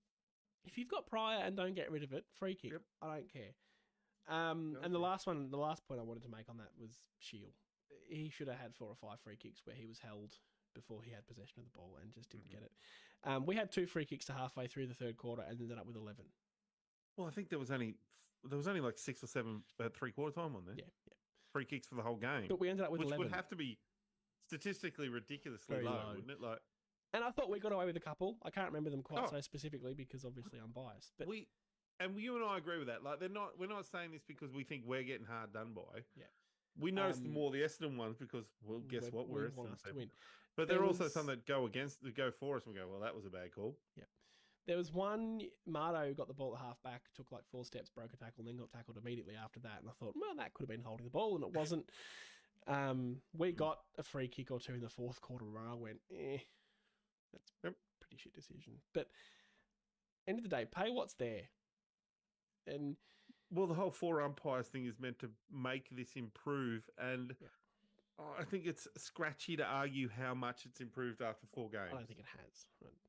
If you've got prior and don't get rid of it, free kick. Yep. I don't care. And the last point I wanted to make on that was Shield. He should have had 4 or 5 free kicks where he was held before he had possession of the ball and just didn't get it. We had 2 free kicks to halfway through the third quarter and ended up with 11. Well, I think there was only like 6 or 7 at 3/4 time on there. Yeah. Free kicks for the whole game. But we ended up with 11. Which would have to be statistically ridiculously low, wouldn't it? Like, and I thought we got away with a couple. I can't remember them quite so specifically because obviously I'm biased. But you and I agree with that. Like, we're not saying this because we think we're getting hard done by. Yeah. We noticed more the Essendon ones because, well, guess what? We're want us to win. But there are also some that go for us and we go, well, that was a bad call. Yeah. There was one, Mardo got the ball at half back, took like 4 steps, broke a tackle, and then got tackled immediately after that. And I thought, well, that could have been holding the ball, and it wasn't. We got a free kick or 2 in the fourth quarter where I went, that's a pretty shit decision. But end of the day, pay what's there. And well, the whole 4 umpires thing is meant to make this improve, and I think it's scratchy to argue how much it's improved after 4 games. I don't think it has.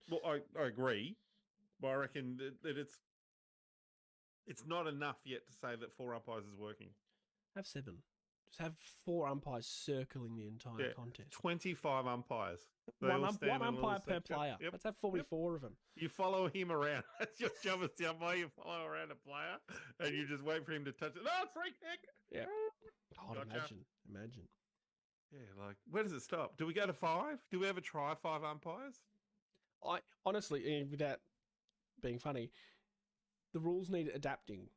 Well, I agree, but I reckon that it's not enough yet to say that 4 umpires is working. Have 7. Just have 4 umpires circling the entire contest. 25 umpires. One umpire per player. Yep. Let's have 44 of them. You follow him around. That's your job as the umpire. You follow around a player and you just wait for him to touch it. No, free kick. Yeah. God, imagine. Yeah, like, where does it stop? Do we go to 5? Do we ever try 5 umpires? I honestly, without being funny, the rules need adapting.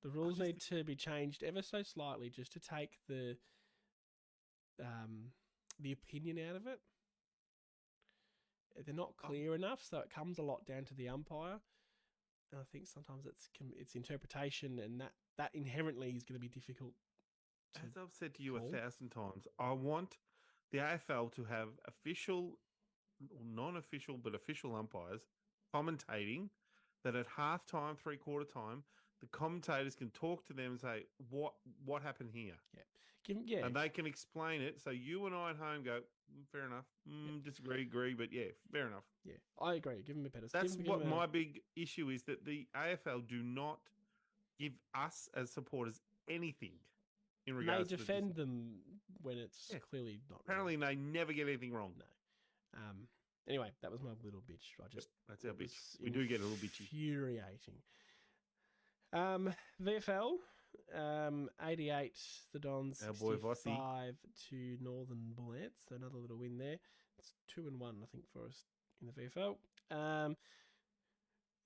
The rules need to be changed ever so slightly just to take the opinion out of it. they're not clear enough, so it comes a lot down to the umpire. And I think sometimes it's interpretation, and that inherently is going to be difficult. As I've said to you call. 1,000 times, I want the AFL to have official, or non-official, but official umpires commentating that at halftime, 3/4 time, the commentators can talk to them and say, what happened here? Yeah. And they can explain it. So you and I at home go, fair enough. Disagree, agree, but yeah, fair enough. Yeah, I agree. Give them a better. That's what my big issue is, that the AFL do not give us as supporters anything in regards to defend them when it's clearly not. Apparently, they never get anything wrong. No. Anyway, that was my little bitch. That's our bitch. We do get a little bitchy. Infuriating. VFL, 88, the Dons, our boy 65 to Northern Bullets. So another little win there. It's 2-1, I think, for us in the VFL. In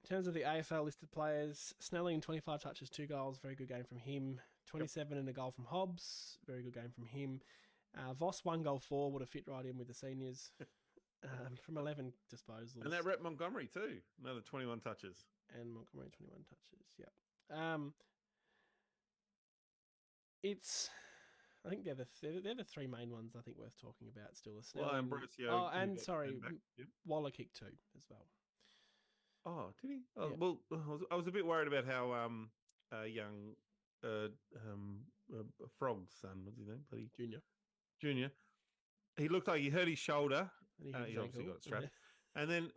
terms of the AFL listed players, Snelling, 25 touches, 2 goals. Very good game from him. 27 and a goal from Hobbs. Very good game from him. Voss, 1 goal, 4. Would have fit right in with the seniors. From 11 disposals. And that rep Montgomery too. Another 21 touches. And Montgomery, 21 touches. Yeah. I think they're the 3 main ones I think worth talking about still. Well, Waller kicked 2 as well. Oh, did he? Oh, yeah. Well, I was a bit worried about how young Frog's son, what's his name? Junior. He looked like he hurt his shoulder. And he obviously got it strapped. And then,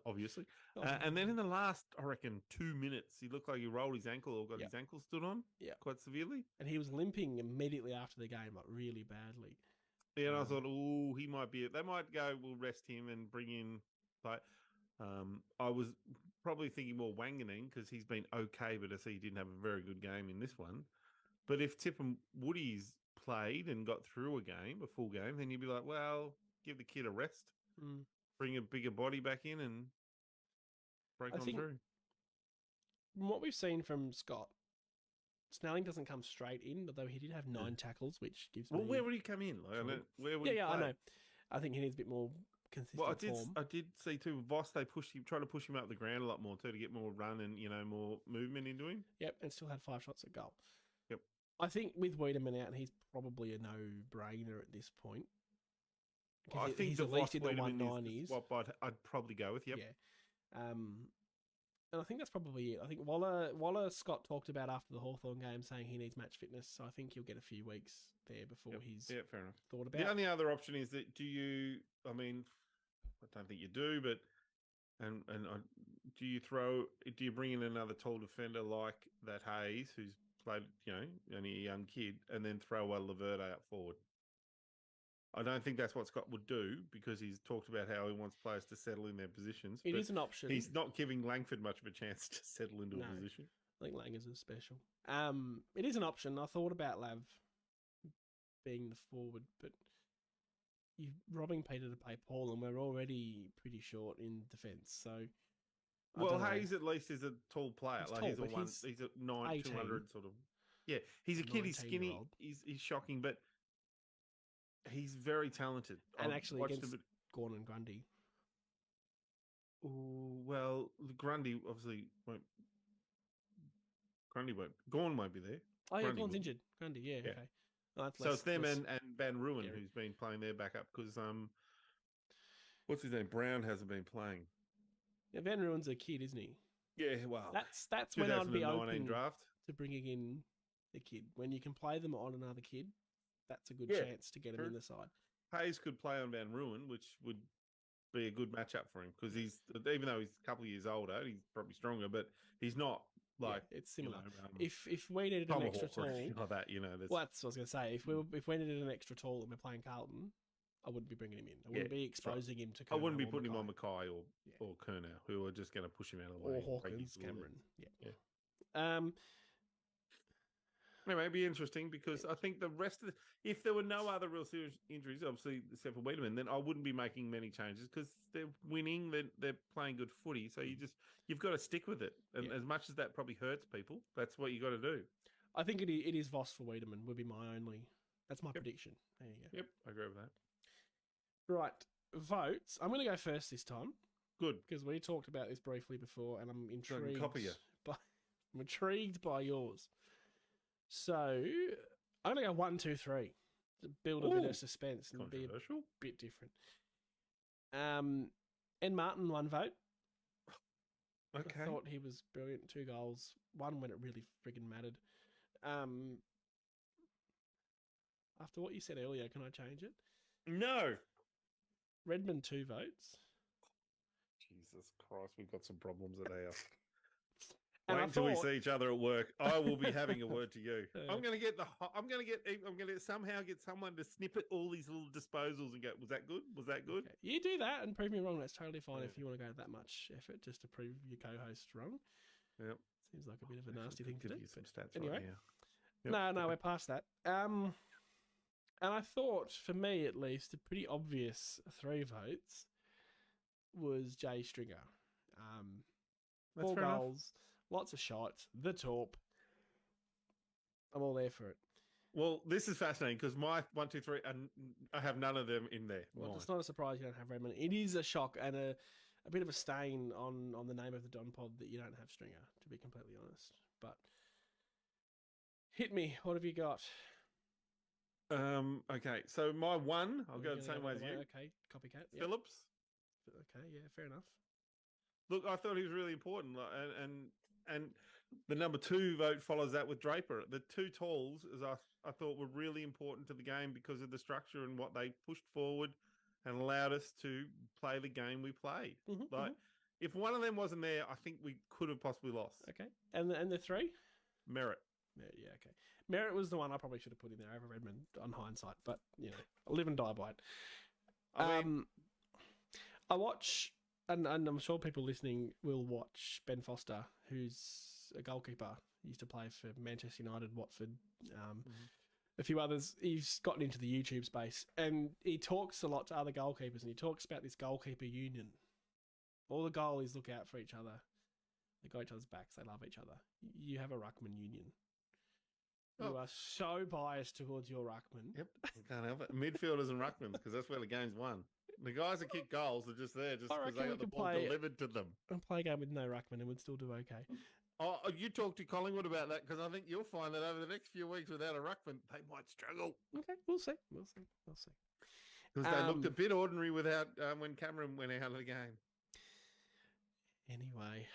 obviously. And then in the last, I reckon, 2 minutes, he looked like he rolled his ankle or got his ankle stood on quite severely. And he was limping immediately after the game, like really badly. Yeah, and I thought, he might be... They might go, we'll rest him and bring in... I was probably thinking more Wanganeen because he's been okay, but I see he didn't have a very good game in this one. But if Tip and Woody's played and got through a full game, then you'd be like, well, give the kid a rest, bring a bigger body back in and break on through. From what we've seen from Scott, Snelling doesn't come straight in, although he did have 9 tackles, which gives me... Well, where would he come in? Where would he play? I know. I think he needs a bit more consistent form. I did see too, Voss, they try to push him up the ground a lot more too to get more run and, more movement into him. Yep, and still had 5 shots at goal. Yep. I think with Wiedemann out, he's probably a no-brainer at this point. I think he's at least in the 190s. What I'd probably go with, yep. Yeah. And I think that's probably it. I think Waller Scott talked about after the Hawthorn game saying he needs match fitness, so I think he'll get a few weeks there before he's fair enough. Thought about. The only other option is that I don't think you do, but do you bring in another tall defender like that Hayes, who's played, only a young kid, and then throw a Laverde out forward? I don't think that's what Scott would do because he's talked about how he wants players to settle in their positions. It is an option. He's not giving Langford much of a chance to settle into a position. I think Lang is a special. It is an option. I thought about Lav being the forward, but you're robbing Peter to pay Paul, and we're already pretty short in defence. So, Hayes at least is a tall player. He's a 200 sort of. Yeah, he's a kid. He's skinny. He's shocking, but he's very talented. And actually against Gawn and Grundy. Well, Grundy obviously won't. Gawn won't be there. Oh, yeah, Gawn's injured. Grundy, yeah. Okay. Well, so it's them and Van Ruin who's been playing their backup because what's his name? Brown hasn't been playing. Yeah, Van Ruin's a kid, isn't he? Yeah, well, that's when I'd be open draft to bringing in the kid. When you can play them on another kid, that's a good chance to get him in the side. Hayes could play on Van Ruin, which would be a good matchup for him because even though he's a couple of years older, he's probably stronger, but he's not like it's similar. If we needed an extra tall, like that, that's what I was going to say. If we needed an extra tall and we're playing Carlton, I wouldn't be bringing him in. I wouldn't be exposing him to. I wouldn't be putting him on Mackay or Kernow, who are just going to push him out of the way. Or Hawkins, Cameron. Yeah. Anyway, it'd be interesting because I think the rest of if there were no other real serious injuries, obviously except for Wiedemann, then I wouldn't be making many changes because they're winning, they're playing good footy. So you've got to stick with it. And as much as that probably hurts people, that's what you got to do. I think it is Voss for Wiedemann would be that's my prediction. There you go. Yep, I agree with that. Right. votes. I'm going to go first this time Good. because we talked about this briefly before, and I'm So I can intrigued. copy you. I'm intrigued by yours. So I'm going to go 1, 2, 3 to build a bit Ooh, of suspense and be a Controversial. bit different. And Martin, 1 vote. Okay. I thought he was brilliant. 2 goals. 1 when it really friggin' mattered. After what you said earlier, can I change it? No. Redmond, 2 votes. Jesus Christ, we've got some problems at our. And Wait I until we thought- see each other at work. I will be having a word to you. Yeah. I'm going to somehow get someone to snippet all these little disposals and go, was that good? Was that good? Okay. You do that and prove me wrong. That's totally fine Yeah. if you want to go that much effort just to prove your co-host wrong. Yep. Seems like a bit of a Actually, nasty could thing to give do. you some stats anyway. right now. Yep. No, we're past that. And I thought, for me at least, a pretty obvious 3 votes was Jay Stringer. That's 4 fair enough. goals, lots of shots, the top. I'm all there for it. Well, this is fascinating because my 1, 2, 3, and I have none of them in there. Well, Mine. it's not a surprise you don't have Redmond. It is a shock and a bit of a stain on the name of the Don Pod that you don't have Stringer, to be completely honest. But hit me. What have you got? Okay, so my 1, I'll We're go gonna the same way as you. Okay, copycat. Yep. Phillips. Okay, yeah, fair enough. Look, I thought he was really important, and the number 2 vote follows that with Draper. The 2 talls, as I thought, were really important to the game because of the structure and what they pushed forward and allowed us to play the game we played. If one of them wasn't there, I think we could have possibly lost. Okay, and the 3? Merritt. Yeah, okay. Merritt was the one I probably should have put in there over Redmond on hindsight, but I live and die by it. I watch, and I'm sure people listening will watch Ben Foster, who's a goalkeeper. He used to play for Manchester United, Watford, a few others. He's gotten into the YouTube space, and he talks a lot to other goalkeepers, and he talks about this goalkeeper union. All the goalies look out for each other. They got each other's backs. They love each other. You have a ruckman union. You are so biased towards your ruckman. Yep, I can't help it. Midfielders and ruckmans, because that's where the game's won. The guys that kick goals are just there just because they got the ball delivered to them. And play a game with no ruckman and would still do okay. Oh, you talk to Collingwood about that because I think you'll find that over the next few weeks without a ruckman, they might struggle. Okay, we'll see. Because they looked a bit ordinary without when Cameron went out of the game. Anyway,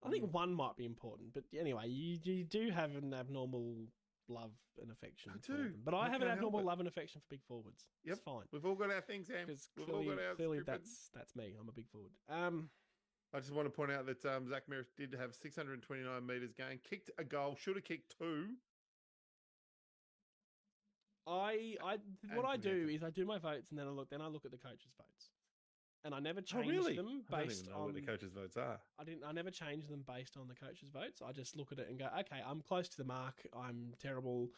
I think 1 might be important, but anyway, you do have an abnormal love and affection for them. But I have an abnormal love and affection for big forwards. Yep. It's fine. We've all got our things, Sam. Because We've all got our clearly stupid... that's me. I'm a big forward. I just want to point out that Zach Merritt did have 629 metres gained, kicked a goal, should have kicked 2. What I do is I do my votes and then I look at the coaches' votes. And I never change them based I don't even know on what the coaches' votes are. I never change them based on the coaches' votes. I just look at it and go, okay, I'm close to the mark. I'm terrible.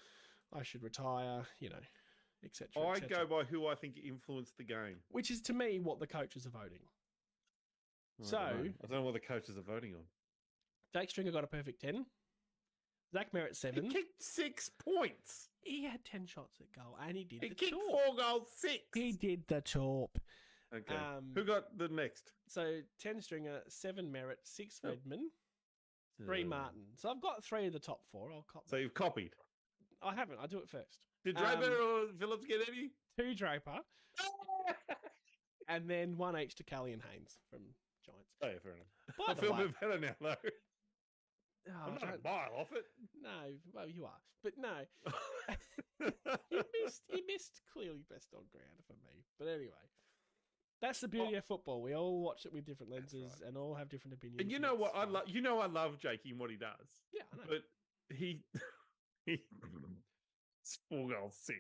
I should retire. Etc. I go by who I think influenced the game. Which is to me what the coaches are voting. I don't know what the coaches are voting on. Jake Stringer got a perfect 10. Zach Merritt 7. He kicked 6 points. He had 10 shots at goal, and he did the kicked chop. 4 goals, 6. He did the chop. Okay. Who got the next? So 10 Stringer, 7 Merritt, 6 Redmond, 3 Martin. So I've got 3 of the top 4. I'll copy. So you've copied. I haven't. I do it first. Did Draper or Phillips get any? 2 Draper, and then 1 each to Kelly and Haynes from Giants. Oh, yeah, fair enough. By I the feel a way- bit better now, though. Oh, I'm not a mile off it. No, well, you are, but no. You missed clearly best on ground for me. But anyway, that's the beauty of football. We all watch it with different lenses and all have different opinions. And you know what? I love Jakey and what he does. Yeah, I know. But he 4 goals, 6.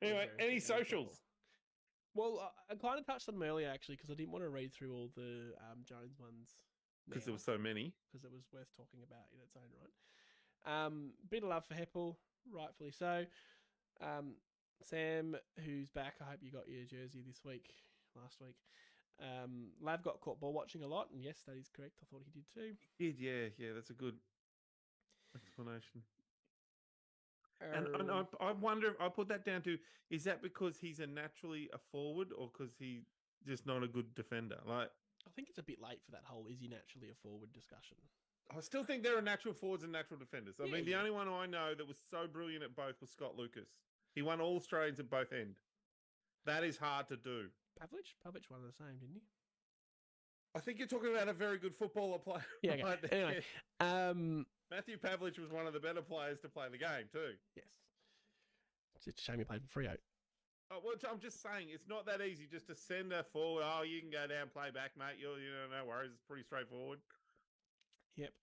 Anyway, any socials? Well, I kind of touched on them earlier actually because I didn't want to read through all the Jones ones Because there were so many. Because it was worth talking about in its own right. Bit of love for Heppel, rightfully so. Sam, who's back, I hope you got your jersey last week. Lav got caught ball watching a lot, and yes, that is correct. I thought he did too. He did, yeah, that's a good explanation. And I wonder if I put that down to, is that because he's naturally a forward or because he's just not a good defender? Like, I think it's a bit late for that whole is he naturally a forward discussion. I still think there are natural forwards and natural defenders. I Yeah, mean, the yeah. only one I know that was so brilliant at both was Scott Lucas. He won all Australians at both end. That is hard to do. Pavlich won the same, didn't he? I think you're talking about a very good footballer player. Yeah. Okay. Right there. Anyway, Matthew Pavlich was one of the better players to play the game too. yes. It's a shame he played for Freo. Oh, well, I'm just saying, it's not that easy just to send her forward. Oh, you can go down, play back, mate. No worries. It's pretty straightforward. Yep.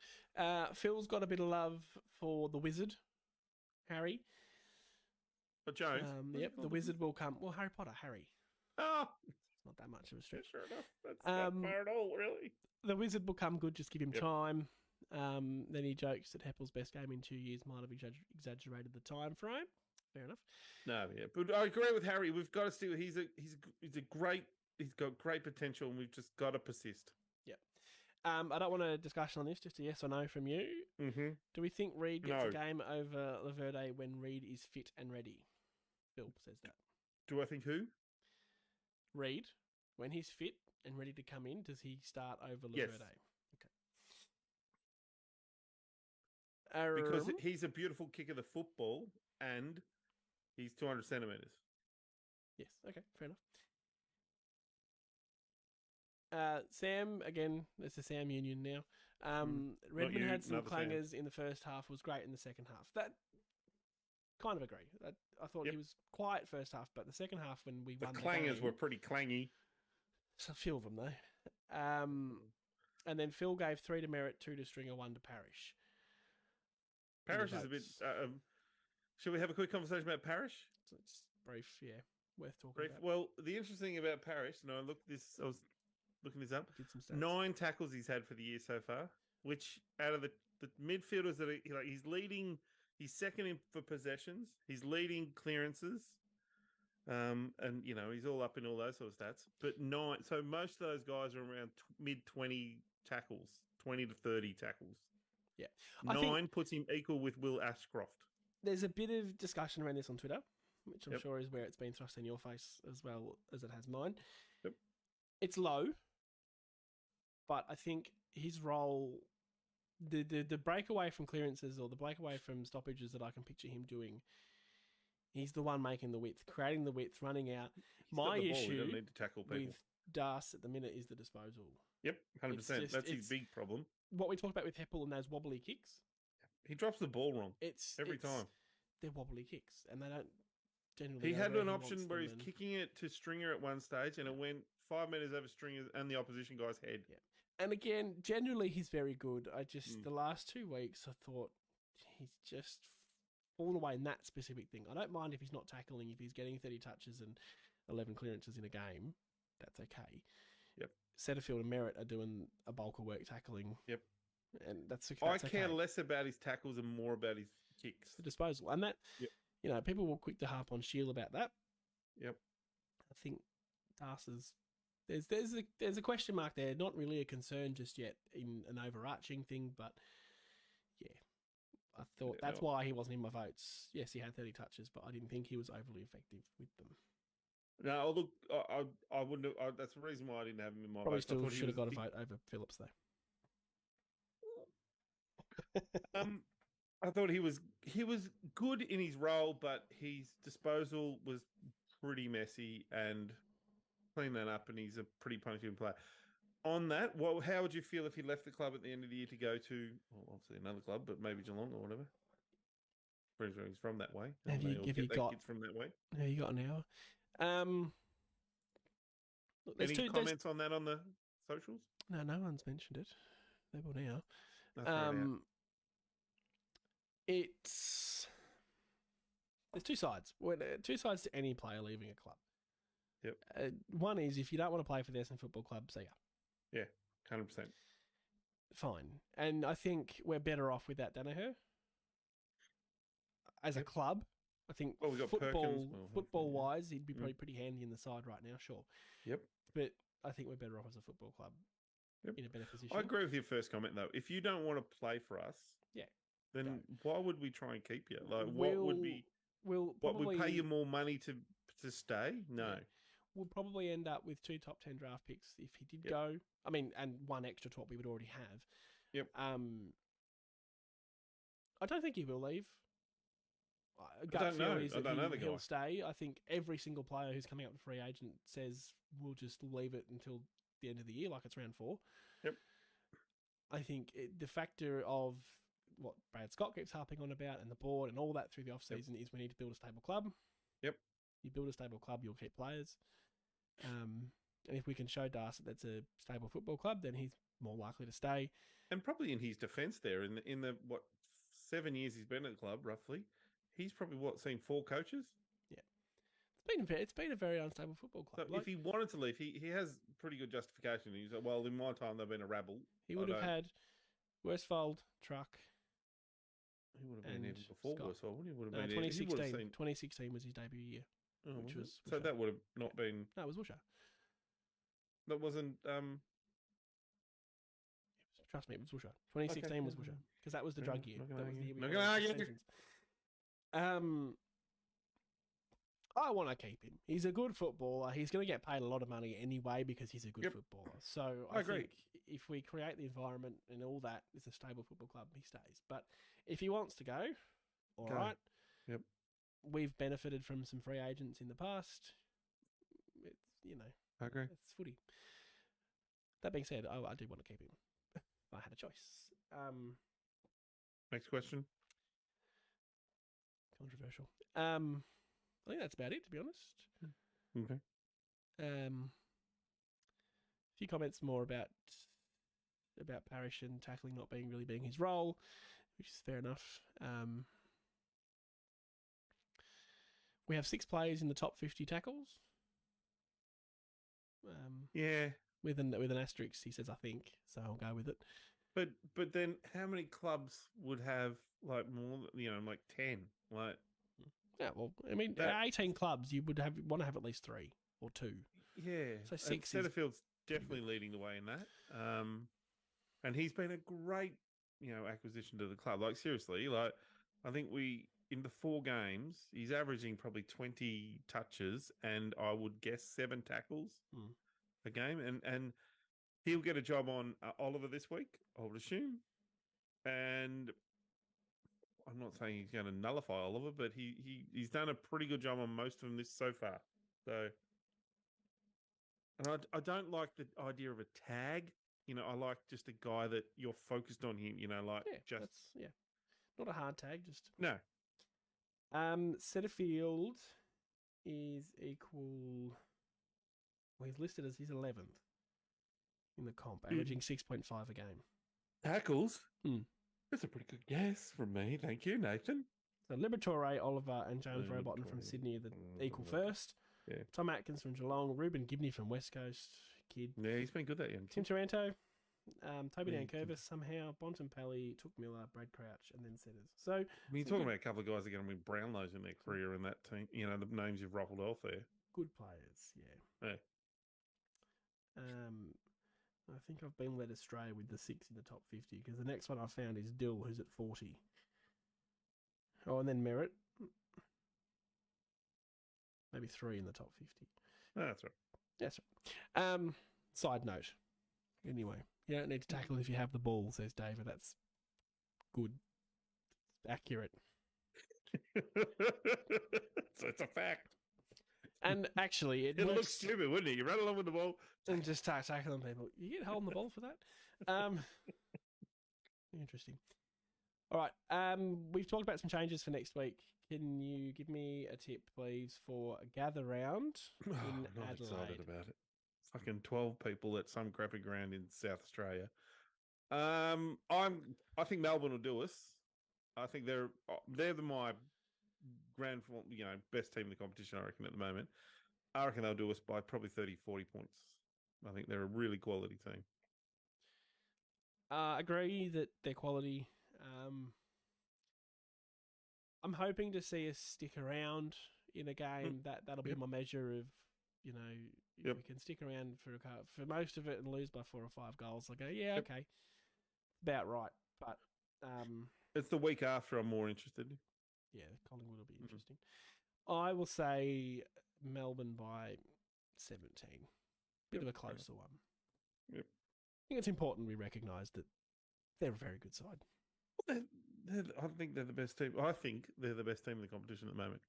Phil's got a bit of love for the wizard, Harry. But Jones? Yep, the wizard will come. Well, Harry Potter, Harry. Oh, It's not that much of a stretch. sure enough. That's not fair at all, really. The wizard will come good, just give him time. Then he jokes that Heppel's best game in 2 years might have exaggerated the time frame. Fair enough. No, yeah, but I agree with Harry. We've got to still. He's got great potential, and we've just got to persist. Yep. I don't want a discussion on this. Just a yes or no from you. Mm-hmm. Do we think Reid gets No. a game over Laverde when Reid is fit and ready? Phil says that. Do I think who? Reid, when he's fit and ready to come in, does he start over Laverde? Yes. Okay. Because he's a beautiful kick of the football, and he's 200 centimeters. Yes. Okay. Fair enough. Sam, again, it's a Sam union now. Redmond had some clangers in the first half, was great in the second half. That kind of agree. I thought he was quiet first half, but the second half when we won the clangers were pretty clangy. A few of them though. And then Phil gave 3 to Merritt, 2 to Stringer, 1 to Parrish. Parrish is a bit. Should we have a quick conversation about Parrish? It's brief, yeah, worth talking about. Well, the interesting thing about Parrish, and I was looking this up. Did some stats. 9 tackles he's had for the year so far, which out of the midfielders that he's leading, he's second in for possessions, he's leading clearances, and he's all up in all those sort of stats. But 9, so most of those guys are around mid 20 tackles, 20 to 30 tackles. Yeah, 9 puts him equal with Will Ashcroft. There's a bit of discussion around this on Twitter, which I'm sure is where it's been thrust in your face as well as it has mine. Yep. It's low, but I think his role, the breakaway from clearances or the breakaway from stoppages that I can picture him doing, he's the one making the width, creating the width, running out. My issue don't need to tackle people. with Das at the minute is the disposal. Yep, 100%. That's his big problem. What we talked about with Heppel and those wobbly kicks. He drops the ball wrong every time. They're wobbly kicks, and they don't generally. He had an option where he's kicking it to Stringer at one stage, and it went 5 meters over Stringer and the opposition guy's head. Yeah. And again, generally he's very good. I just the last 2 weeks I thought he's just fallen away in that specific thing. I don't mind if he's not tackling, if he's getting 30 touches and 11 clearances in a game, that's okay. Yep. Setterfield and Merritt are doing a bulk of work tackling. Yep. And that's I care less about his tackles and more about his kicks. The disposal. And that, people were quick to harp on Shield about that. Yep. I think Darcy's there's a question mark there. Not really a concern just yet in an overarching thing, but yeah, I thought that's why he wasn't in my votes. Yes, he had 30 touches, but I didn't think he was overly effective with them. No, look, I wouldn't have. That's the reason why I didn't have him in my Probably votes. still should have got a vote over Phillips, though. I thought he was good in his role, but his disposal was pretty messy, and clean that up, and he's a pretty punishing player. On that, how would you feel if he left the club at the end of the year to go to, obviously another club, but maybe Geelong or whatever? He's from that way. Have you got kids from that way? Yeah, you got an hour. Look, Any comments on that on the socials? No one's mentioned it. They will now. There's two sides. Two sides to any player leaving a club. Yep. One is if you don't want to play for the Essendon Football Club, see ya. Yeah, 100%. Fine. And I think we're better off with that, Danaher. As a club, I think we got football-wise, he'd be probably pretty handy in the side right now, sure. Yep. But I think we're better off as a football club in a better position. I agree with your first comment, though. If you don't want to play for us, then why would we try and keep you? Like, We'll what we probably pay you more money to stay? No. Yeah. We'll probably end up with 2 top 10 draft picks if he did go. I mean, and one extra to what we would already have. Yep. I don't think he will leave. I don't know. I don't know the guy. He'll stay. I think every single player who's coming up to free agent says we'll just leave it until the end of the year, like it's round 4. Yep. I think the factor of what Brad Scott keeps harping on about and the board and all that through the off-season is we need to build a stable club. Yep. You build a stable club, you'll keep players. And if we can show Darcy that's a stable football club, then he's more likely to stay. And probably in his defence there, in the 7 years he's been at the club, roughly, he's probably seen 4 coaches? Yeah. It's been a very unstable football club. So if he wanted to leave, he has pretty good justification. He's like, well, in my time, they've been a rabble. He would have had Westfold, Truck. He would have been even before Westfold, wouldn't he? Would have been 2016. 2016 was his debut year. Oh, so that would have not been... No, it was Woosha. That wasn't... Trust me, it was Woosha. 2016 was Woosha. Because that was the drug year. That was the year we not gonna argue. I want to keep him. He's a good footballer. He's going to get paid a lot of money anyway because he's a good footballer. So I agree. Think if we create the environment and all that, it's a stable football club, he stays. But if he wants to go, all right. Yep. We've benefited from some free agents in the past. It's, I agree. It's footy. That being said, I do want to keep him. I had a choice. Next question. Controversial. I think that's about it, to be honest. Okay. A few comments more about Parrish and tackling not really being his role, which is fair enough. We have 6 players in the top 50 tackles. With an asterisk, he says, I think. So I'll go with it. But then how many clubs would have like more, like 10? Like, yeah, well, I mean, 18 clubs, you would want to have at least 3 or 2. Yeah. So 6 Setterfield's definitely leading the way in that. And he's been a great, acquisition to the club. Like, seriously, like, I think in the 4 games, he's averaging probably 20 touches and I would guess 7 tackles a game. And he'll get a job on Oliver this week, I would assume. And I'm not saying he's going to nullify Oliver, but he's done a pretty good job on most of them so far. So, and I don't like the idea of a tag. I like just a guy that you're focused on him. Not a hard tag. Just no. Setterfield is equal. Well, he's listed as his 11th in the comp, averaging 6.5 a game. Tackles. That's a pretty good guess from me. Thank you, Nathan. So Liberatore, Oliver, and James Rowbottom from Sydney are the equal first. Yeah. Tom Atkins from Geelong, Ruben Gibney from West Coast, kid. Yeah, he's been good that young. Tim Taranto, Toby Dankervis somehow, Bontempelli, Took Miller, Brad Crouch, and then Setters. So you're talking about a couple of guys that are going to win Brownlows in their career in that team. The names you've ruffled off there. Good players, yeah. I think I've been led astray with the 6 in the top 50 because the next one I found is Dill, who's at 40. Oh, and then Merritt. Maybe 3 in the top 50. Oh, that's right. That's right. Side note. Anyway, you don't need to tackle if you have the ball, says David. That's good. Accurate. So it's a fact. And actually, it looks stupid, wouldn't it? You run along with the ball and just start tackling people. You get holding the ball for that. Interesting. All right. We've talked about some changes for next week. Can you give me a tip, please, for a gather round in not Adelaide? Excited about it. Fucking 12 people at some crappy ground in South Australia. I think Melbourne will do us. I think they're my best team in the competition, I reckon, at the moment. I reckon they'll do us by probably 30, 40 points. I think they're a really quality team. Agree that they're quality. I'm hoping to see us stick around in a game. That'll be my measure of, if we can stick around for most of it and lose by 4 or 5 goals, I go, okay, about right. But It's the week after I'm more interested. Yeah, Collingwood will be interesting. I will say Melbourne by 17. Bit of a closer one. Yep. I think it's important we recognise that they're a very good side. I think they're the best team. I think they're the best team in the competition at the moment.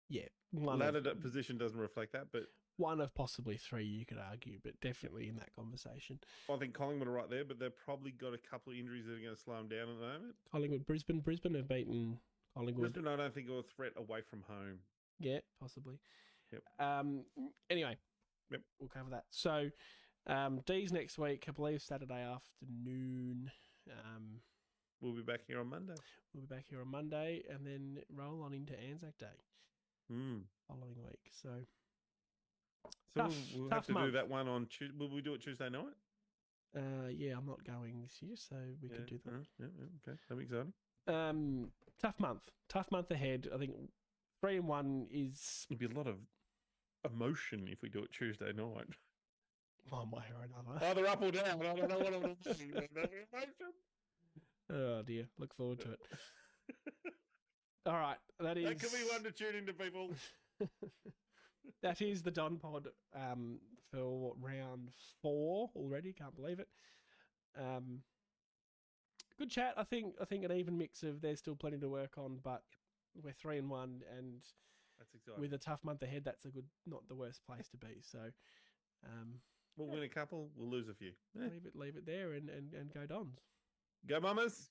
Yeah. Ladder position doesn't reflect that, but one of possibly three you could argue, but definitely in that conversation. I think Collingwood are right there, but they've probably got a couple of injuries that are going to slow them down at the moment. Collingwood, Brisbane have beaten Collingwood. Brisbane, I don't think, are a threat away from home. Yeah, possibly. Yep. Anyway, yep, we'll cover that. So, D's next week, I believe Saturday afternoon. We'll be back here on Monday. And then roll on into Anzac Day following week. So we'll have to do that one on Tuesday. Will we do it Tuesday night? Yeah, I'm not going this year, so we could do that. Okay, that'll be exciting. Tough month ahead. I think 3-1 is... There'll be a lot of emotion if we do it Tuesday night. One way or another. Either up or down. I don't know what I'm emotion. Oh dear, look forward to it. All right, that could be one to tune into, people. That is the Don Pod for round 4 already. Can't believe it. Good chat. I think an even mix of there's still plenty to work on, but we're 3-1, and that's exciting. With a tough month ahead, that's not the worst place to be. So we'll win a couple, we'll lose a few. Leave it there, and go Dons. Go Mummers.